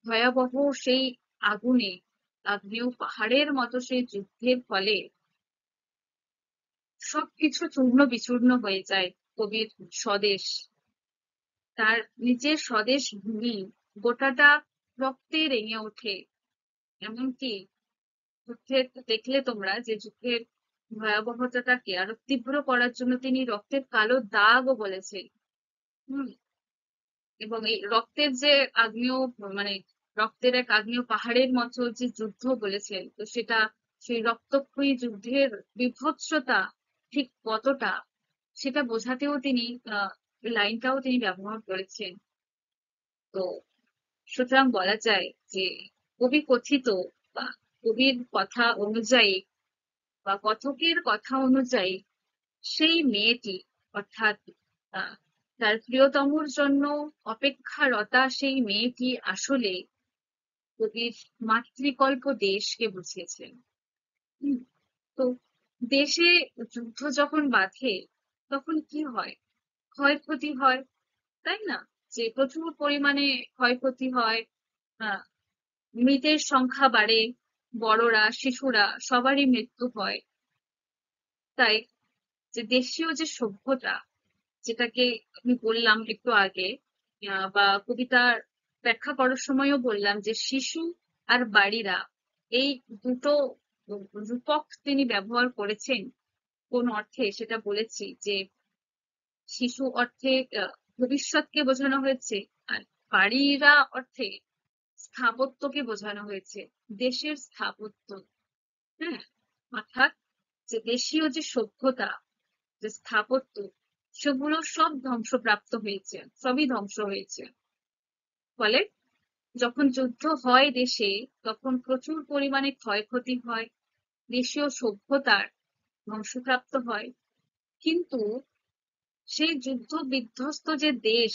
ভয়াবহ সেই আগুনে, আগ্নেয় পাহাড়ের মতো সেই যুদ্ধের ফলে সবকিছু চূর্ণ বিচূর্ণ হয়ে যায়। কবির স্বদেশ, তার নিজের স্বদেশ ভূমি গোটাটা রক্তে রেঙে ওঠে। এমনকি যুদ্ধের দেখলে তোমরা যে যুদ্ধের ভয়াবহতাটাকে আরো তীব্র করার জন্য তিনি রক্তের কালো দাগও বলেছে। হম এবং এই রক্তের যে আগ্নেয়, মানে রক্তের এক আগ্নেয় পাহাড়ের মতো যে যুদ্ধ বলেছেন, তো সেটা, সেই রক্তক্ষয়ী যুদ্ধের বিভৎসতা ঠিক কতটা, সেটা বোঝাতেও তিনি লাইনটাও তিনি ব্যবহার করেছেন। তো সুতরাং বলা যায় যে কবি কথিত বা কবির কথা অনুযায়ী বা কথকের কথা অনুযায়ী সেই মেয়েটি, অর্থাৎ আহ, তার প্রিয়তমর জন্য অপেক্ষারতা সেই মেয়েটি আসলে কবির মাতৃকল্প দেশকে বুঝিয়েছেন। হুম, তো দেশে যুদ্ধ যখন বাধে তখন কি হয়? ক্ষয়ক্ষতি হয়, তাই না? যে প্রচুর পরিমাণে ক্ষয়ক্ষতি হয়, আহ মৃতের সংখ্যা বাড়ে, বড়রা শিশুরা সবারই মৃত্যু হয়। তাই যে দেশীয় যে সভ্যতা, যেটাকে আমি বললাম একটু আগে, বা কবিতার ব্যাখ্যা করার সময়ও বললাম যে শিশু আর বাড়িরা, এই দুটো রূপক তিনি ব্যবহার করেছেন। কোন অর্থে সেটা বলেছি যে শিশু অর্থে ভবিষ্যৎকে বোঝানো হয়েছে, আর বাড়িরা অর্থে স্থাপত্যকে বোঝানো হয়েছে, দেশের স্থাপত্য। হ্যাঁ, অর্থাৎ যে দেশীয় যে সভ্যতা, যে স্থাপত্য, সেগুলো সব ধ্বংসপ্রাপ্ত হয়েছে, সবই ধ্বংস হয়েছে। ফলে যখন যুদ্ধ হয় দেশে, তখন প্রচুর পরিমাণে ক্ষয়ক্ষতি হয়, দেশীয় সভ্যতার ধ্বংসপ্রাপ্ত হয়। কিন্তু সেই যুদ্ধ বিধ্বস্ত যে দেশ,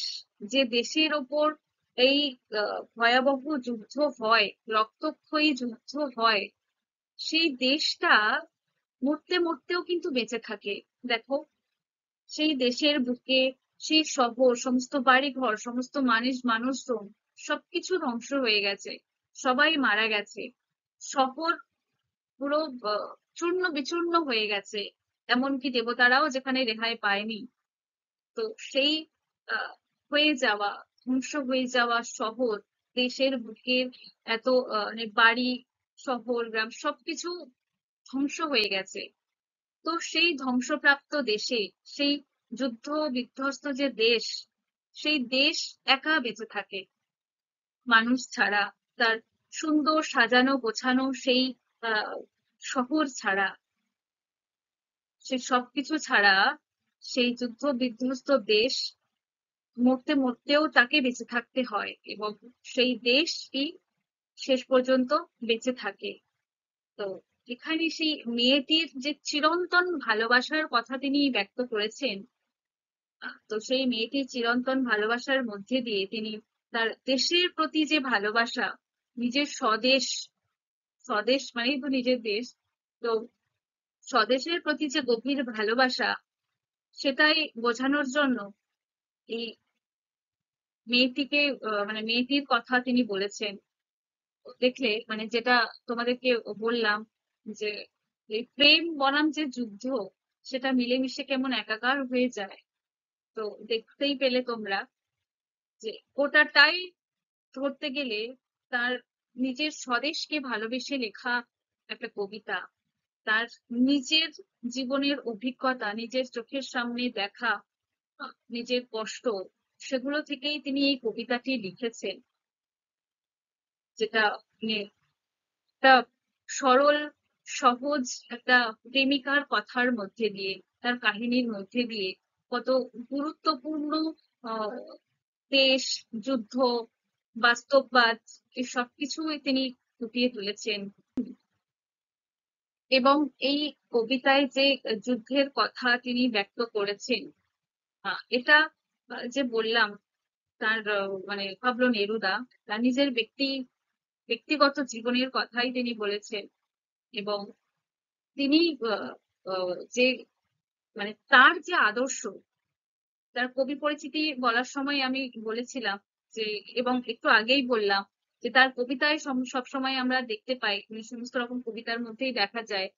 যে দেশের ওপর এই ভয়াবহ যুদ্ধ হয়, রক্তক্ষয়ী যুদ্ধ হয়, সেই দেশটা মরতে মরতেও কিন্তু বেঁচে থাকে। দেখো, সেই দেশের বুকে সেই শহর, সমস্ত বাড়িঘর, সমস্ত মানুষজন সবকিছু ধ্বংস হয়ে গেছে, সবাই মারা গেছে, শহর পুরো চূর্ণ বিচূর্ণ হয়ে গেছে, এমনকি দেবতারাও যেখানে রেহাই পায়নি। তো সেই আহ, হয়ে যাওয়া, ধ্বংস হয়ে যাওয়া শহর, দেশের বুকের এত মানে বাড়ি, শহর, গ্রাম সবকিছু ধ্বংস হয়ে গেছে। তো সেই ধ্বংসপ্রাপ্ত দেশে, সেই যুদ্ধ বিধ্বস্ত যে দেশ, সেই দেশ একা বেঁচে থাকে মানুষ ছাড়া, তার সুন্দর সাজানো গোছানো সেই আহ শহর ছাড়া, সে সবকিছু ছাড়া, সেই যুদ্ধ বিধ্বস্ত দেশ মরতে মরতেও তাকে বেঁচে থাকতে হয়, এবং সেই দেশই শেষ পর্যন্ত বেঁচে থাকে। তো এখানে সেই মেয়েটির যে চিরন্তন ভালোবাসার কথা তিনি ব্যক্ত করেছেন, তো সেই মেয়েটির চিরন্তন ভালোবাসার মধ্যে দিয়ে তিনি তার দেশের প্রতি যে ভালোবাসা, নিজের স্বদেশ, স্বদেশ মানেই তো নিজের দেশ, তো স্বদেশের প্রতি যে গভীর ভালোবাসা, সেটাই বোঝানোর জন্য এই মেয়েটিকে, মানে মেয়েটির কথা তিনি বলেছেন। দেখলে মানে যেটা তোমাদেরকে বললাম, যে এই প্রেম বনাম যে যুদ্ধ, সেটা মিলেমিশে কেমন একাকার হয়ে যায়। তো দেখতেই পেলে তোমরা যে ওটাটাই ধরতে গেলে তার নিজের স্বদেশকে ভালোবেসে লেখা একটা কবিতা, তার নিজের জীবনের অভিজ্ঞতা, নিজের চোখের সামনে দেখা নিজের কষ্ট, সেগুলো থেকেই তিনি এই কবিতাটি লিখেছেন। যেটা মানে একটা সরল সহজ একটা প্রেমিকার কথার মধ্যে দিয়ে, তার কাহিনীর মধ্যে দিয়ে কত গুরুত্বপূর্ণ আহ দেশ, যুদ্ধ, বাস্তববাদ, এই সবকিছুই তিনি ফুটিয়ে তুলেছেন। এবং এই কবিতায় যে যুদ্ধের কথা তিনি ব্যক্ত করেছেন, এটা যে বললাম, তার মানে পাবলো নেরুদা তার নিজের ব্যক্তি ব্যক্তিগত জীবনের কথাই তিনি বলেছেন। এবং তিনি যে মানে তার যে আদর্শ, তার কবি পরিচিতি বলার সময় আমি বলেছিলাম যে, এবং একটু আগেই বললাম যে তার কবিতায় সবসময় আমরা দেখতে পাই, মানে সমস্ত রকম কবিতার মধ্যেই দেখা যায়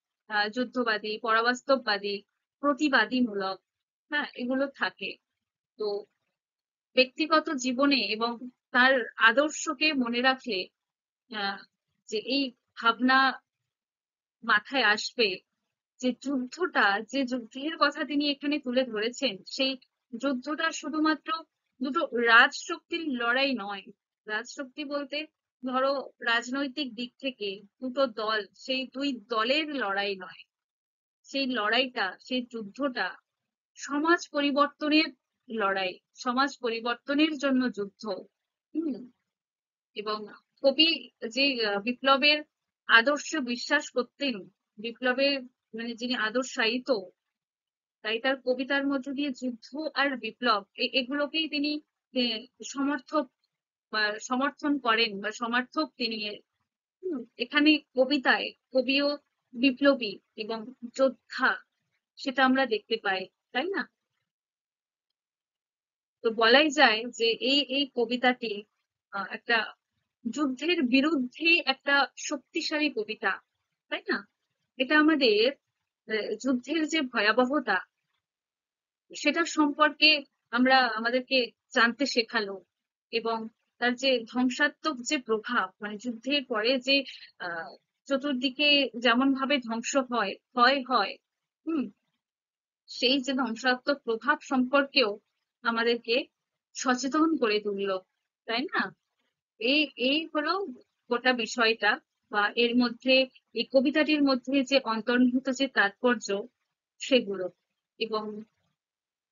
যুদ্ধবাদী, পরাবাস্তববাদী, প্রতিবাদীমূলক, হ্যাঁ, এগুলো থাকে। তো ব্যক্তিগত জীবনে এবং তার আদর্শকে মনে রাখলে আহ যে এই ভাবনা মাথায় আসবে যে যুদ্ধটা, যে যুদ্ধের কথা তিনি এখানে তুলে ধরেছেন, সেই যুদ্ধটা শুধুমাত্র দুটো রাজশক্তির লড়াই নয়। রাজশক্তি বলতে ধরো রাজনৈতিক দিক থেকে দুটো দল, সেই দুই দলের লড়াই নয়। সেই লড়াইটা, সেই যুদ্ধটা সমাজ পরিবর্তনের লড়াই, সমাজ পরিবর্তনের জন্য যুদ্ধ। হম এবং কবি যে বিপ্লবের আদর্শ বিশ্বাস করতেন, বিপ্লবের মানে যিনি আদর্শায়িত, তাই তার কবিতার মধ্যে দিয়ে যুদ্ধ আর বিপ্লব এগুলোকেই তিনি আহ, সমর্থক বা সমর্থন করেন বা সমর্থক তিনি এখানে কবিতায় কবিও বিপ্লবী এবং যোদ্ধা, সেটা আমরা দেখতে পাই, তাই না? তো বলাই যায় যে এই এই কবিতাটি একটা যুদ্ধের বিরুদ্ধে একটা শক্তিশালী কবিতা, তাই না? এটা আমাদের যুদ্ধের যে ভয়াবহতা, সেটা সম্পর্কে আমাদেরকে জানতে শেখালো। এবং তার যে ধ্বংসাত্মক যে প্রভাব, মানে যুদ্ধের পরে যে আহ চতুর্দিকে যেমন ভাবে ধ্বংস হয়, ক্ষয় হয়, হুম, সেই যে ধ্বংসাত্মক প্রভাব সম্পর্কেও আমাদেরকে সচেতন করে তুললো, তাই না? এই এই হলো গোটা বিষয়টা, বা এর মধ্যে, এই কবিতাটির মধ্যে যে অন্তর্নিহিত যে তাৎপর্য, সেগুলো। এবং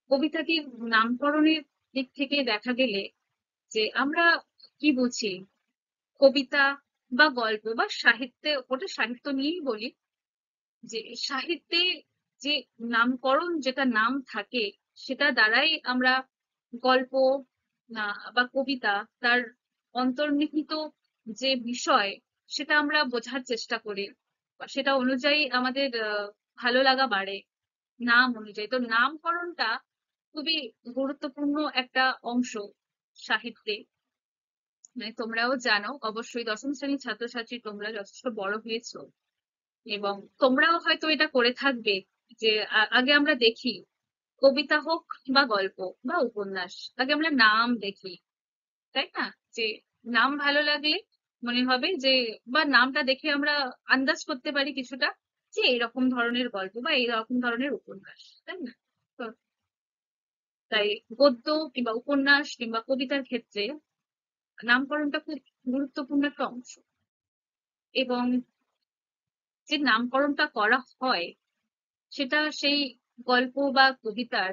কবিতাটির নামকরণের দিক থেকে দেখা গেলে যে আমরা কি বুঝি, কবিতা বা গল্প বা সাহিত্যে, ওটা সাহিত্য নিয়েই বলি, যে সাহিত্যে যে নামকরণ, যেটা নাম থাকে, সেটা দ্বারাই আমরা গল্প বা কবিতা, তার অন্তর্নিহিত যে বিষয়, সেটা আমরা বোঝার চেষ্টা করি, বা সেটা অনুযায়ী আমাদের ভালো লাগা বাড়ে নাম অনুযায়ী। তো নামকরণটা খুবই গুরুত্বপূর্ণ একটা অংশ সাহিত্যে। মানে তোমরাও জানো অবশ্যই, দশম শ্রেণীর ছাত্রছাত্রী তোমরা, যথেষ্ট বড় হয়েছো, এবং তোমরাও হয়তো এটা করে থাকবে যে আগে আমরা দেখি, কবিতা হোক বা গল্প বা উপন্যাস, আগে আমরা নাম দেখি, তাই না? যে নাম ভালো লাগলে মনে হবে যে, বা নামটা দেখে আমরা আন্দাজ করতে পারি কিছুটা যে এরকম ধরনের গল্প বা এইরকম ধরনের উপন্যাস, তাই না? তো তাই গদ্য কিংবা উপন্যাস কিংবা কবিতার ক্ষেত্রে নামকরণটা খুব গুরুত্বপূর্ণ একটা অংশ। এবং যে নামকরণটা করা হয়, সেটা সেই গল্প বা কবিতার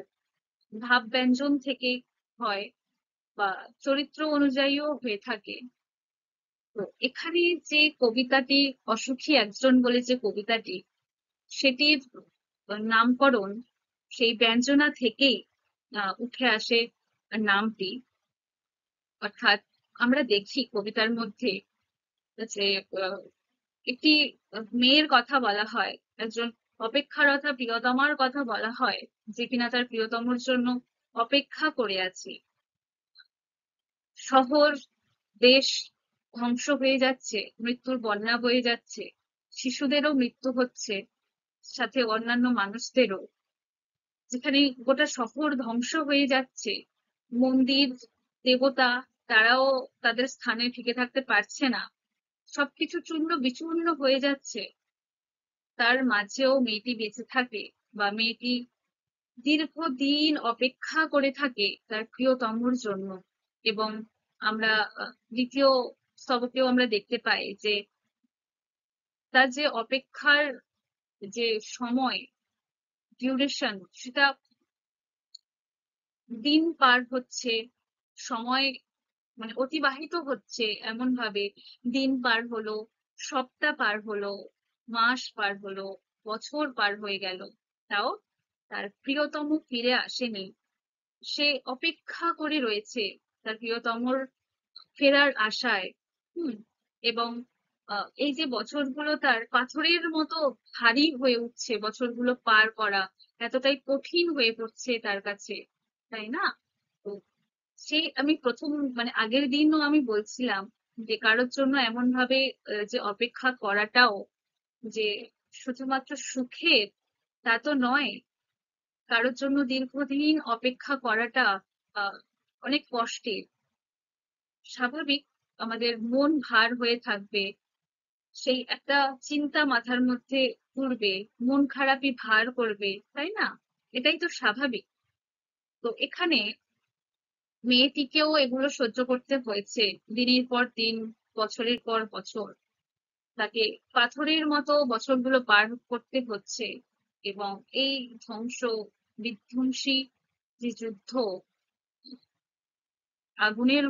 ভাব ব্যঞ্জন থেকে হয়, বা চরিত্র অনুযায়ীও হয়ে থাকে। তো এখানে যে কবিতাটি, অসুখী একজন বলে যে কবিতাটি, সেটির নামকরণ সেই ব্যঞ্জনা থেকেই উঠে আসে নামটি। অর্থাৎ আমরা দেখি কবিতার মধ্যে যে আহ, একটি মেয়ের কথা বলা হয়, একজন অপেক্ষারতা প্রিয়তমার কথা বলা হয়, যে কিনা তার প্রিয়তমর জন্য অপেক্ষা করে আছে। শহর, দেশ ধ্বংস হয়ে যাচ্ছে, মৃত্যুর বন্যা বয়ে যাচ্ছে, শিশুদেরও মৃত্যু হচ্ছে, সাথে অন্যান্য মানুষদেরও। যেখানে গোটা শহর ধ্বংস হয়ে যাচ্ছে, মন্দির, দেবতা, তারাও তাদের স্থানে টিকে থাকতে পারছে না, সবকিছু চূর্ণ বিচূর্ণ হয়ে যাচ্ছে, তার মাঝেও মেয়েটি বেঁচে থাকে, বা মেয়েটি দীর্ঘদিন অপেক্ষা করে থাকে তার প্রিয়তমর জন্য। এবং আমরা দ্বিতীয় স্তবকেও আমরা দেখতে পাই যে তার যে অপেক্ষার যে সময়, ডিউরেশন, সেটা দিন পার হচ্ছে, সময় মানে অতিবাহিত হচ্ছে এমন ভাবে, দিন পার হলো, সপ্তাহ পার হলো, মাস পার হলো, বছর পার হয়ে গেল, তাও তার প্রিয়তম ফিরে আসেনি। সে অপেক্ষা করে রয়েছে তার প্রিয়তমর ফেরার আশায়। হুম এবং এই যে বছরগুলো তার পাথরের মতো ভারী হয়ে উঠছে, বছরগুলো পার করা এতটাই কঠিন হয়ে পড়ছে তার কাছে, তাই না? তো সেই আমি প্রথম মানে আগের দিনও আমি বলছিলাম যে কারোর জন্য এমন ভাবে যে অপেক্ষা করাটাও যে শুধুমাত্র সুখের তা তো নয়, কারোর জন্য দীর্ঘদিন অপেক্ষা করাটা আহ অনেক কষ্টের। স্বাভাবিক আমাদের মন ভার হয়ে থাকবে, সেই একটা চিন্তা মাথার মধ্যে ঘুরবে, মন খারাপই ভার করবে, তাই না? এটাই তো স্বাভাবিক। তো এখানে মেয়েটিকেও এগুলো সহ্য করতে হয়েছে, দিনের পর দিন, বছরের পর বছর তাকে পাথরের মতো বছরগুলো পার করতে হচ্ছে। এবং এই ধ্বংস বিধ্বংসী যে যুদ্ধ, আগুনের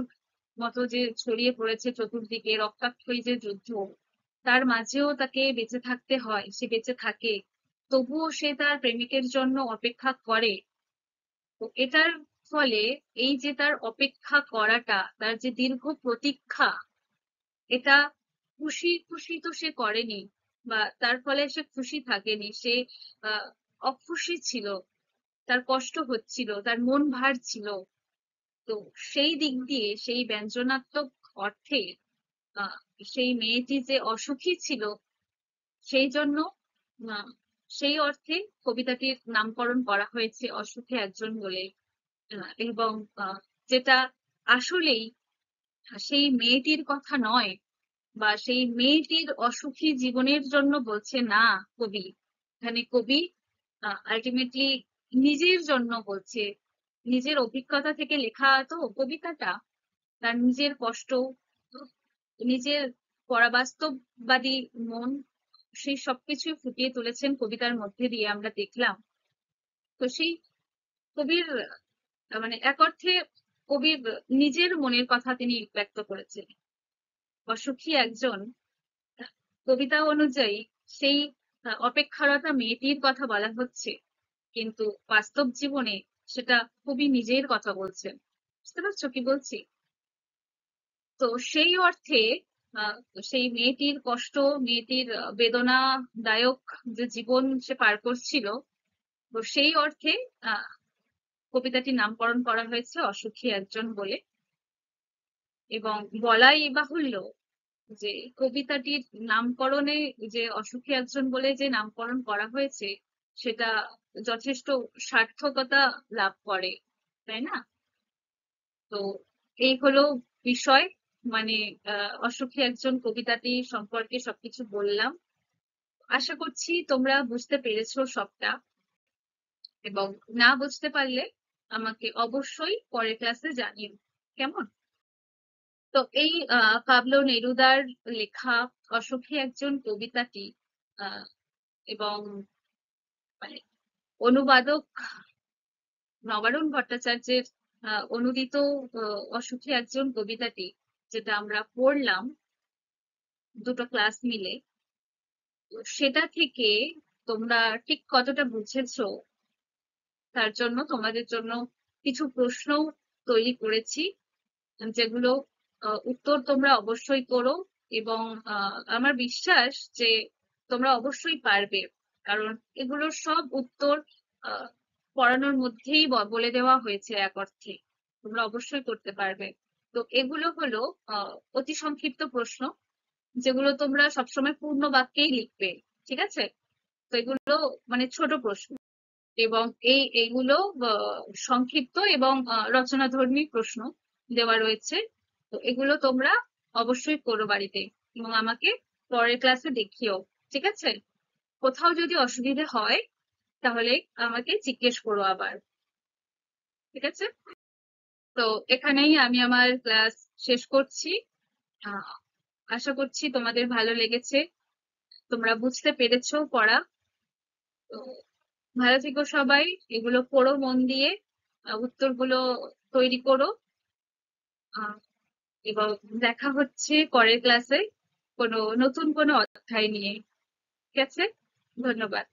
মতো যে ছড়িয়ে পড়েছে চতুর্দিকে, রক্তাক্তই যে যুদ্ধ, তার মাঝেও তাকে বেঁচে থাকতে হয়, সে বেঁচে থাকে, তবুও সে তার প্রেমিকের জন্য অপেক্ষা করে। তো এটার ফলে এই যে তার অপেক্ষা করাটা, তার যে দীর্ঘ প্রতীক্ষা, এটা খুশি খুশি তো সে করেনি, বা তার ফলে সে খুশি থাকেনি, সে আহ অখুশি ছিল, তার কষ্ট হচ্ছিল, তার মন ভার ছিল। তো সেই দিক দিয়ে, সেই ব্যঞ্জনাত্মক অর্থে আহ সেই মেয়েটি যে অসুখী ছিল, সেই জন্য আহ, সেই অর্থে কবিতাটির নামকরণ করা হয়েছে অসুখী একজন বলে। এবং যেটা আসলেই সেই মেয়েটির কথা নয়, বা সেই মেয়েটির অসুখী জীবনের জন্য বলছে না কবি। এখানে কবি আলটিমেটলি নিজের জন্য বলছে, নিজের অভিজ্ঞতা থেকে লেখা তো কবিতাটা, তার নিজের কষ্ট, নিজের পরাবাস্তববাদী মন, সেই সবকিছুই ফুটিয়ে তুলেছেন কবিতার মধ্যে দিয়ে, আমরা দেখলাম। তো সেই কবির মানে এক অর্থে কবির নিজের মনের কথা তিনি ব্যক্ত করেছেন। অসুখী একজন কবিতা অনুযায়ী সেই অপেক্ষারতা মেয়েটির কথা বলা হচ্ছে, কিন্তু বাস্তব জীবনে সেটা কবি নিজের কথা বলছেন। বুঝতে পারছো কি বলছি? তো সেই অর্থে সেই মেয়েটির কষ্ট, মেয়েটির বেদনাদায়ক যে জীবন সে পার করছিল, তো সেই অর্থে আহ কবিতাটির নামকরণ করা হয়েছে অসুখী একজন বলে। এবং বলাই বাহুল্য যে কবিতাটির নামকরণে, যে অসুখী একজন বলে যে নামকরণ করা হয়েছে, সেটা যথেষ্ট সার্থকতা লাভ করে, তাই না? তো এই হলো বিষয়। মানে অসুখী একজন কবিতাটি সম্পর্কে সবকিছু বললাম। আশা করছি তোমরা বুঝতে পেরেছো সবটা, এবং না বুঝতে পারলে আমাকে অবশ্যই পরের ক্লাসে জানিও, কেমন? তো এই পাবলো নেরুদার লেখা অসুখী একজন কবিতাটি আহ এবং মানে অনুবাদক নবারুণ ভট্টাচার্যের অনুদিত অসুখী একজন কবিতাটি, যেটা আমরা পড়লাম দুটো ক্লাস মিলে, তো সেটা থেকে তোমরা ঠিক কতটা বুঝেছো তার জন্য তোমাদের জন্য কিছু প্রশ্ন তৈরি করেছি, যেগুলো উত্তর তোমরা অবশ্যই করো। এবং আমার বিশ্বাস যে তোমরা অবশ্যই পারবে, কারণ এগুলোর সব উত্তর আহ, পড়ানোর মধ্যেই বলে দেওয়া হয়েছে এক অর্থে, তোমরা অবশ্যই করতে পারবে। তো এগুলো হলো অতি সংক্ষিপ্ত প্রশ্ন, যেগুলো তোমরা সবসময় পূর্ণ বাক্যেই লিখবে, ঠিক আছে? তো এগুলো মানে ছোট প্রশ্ন, এবং এইগুলো সংক্ষিপ্ত এবং রচনাধর্মী প্রশ্ন দেওয়া রয়েছে। তো এগুলো তোমরা অবশ্যই করো বাড়িতে, এবং আমাকে পরের ক্লাসে দেখিও, ঠিক আছে? কোথাও যদি অসুবিধে হয় তাহলে আমাকে জিজ্ঞেস করো আবার, ঠিক আছে? তো এখানেই আমি আমার ক্লাস শেষ করছি। আহ, আশা করছি তোমাদের ভালো লেগেছে, তোমরা বুঝতে পেরেছো পড়া। তো ভালো থেকো সবাই, এগুলো পড়ো মন দিয়ে, উত্তরগুলো তৈরি করো। আহ, এবং দেখা হচ্ছে পরের ক্লাসে কোনো নতুন কোনো অধ্যায় নিয়ে, ঠিক আছে? ধন্যবাদ।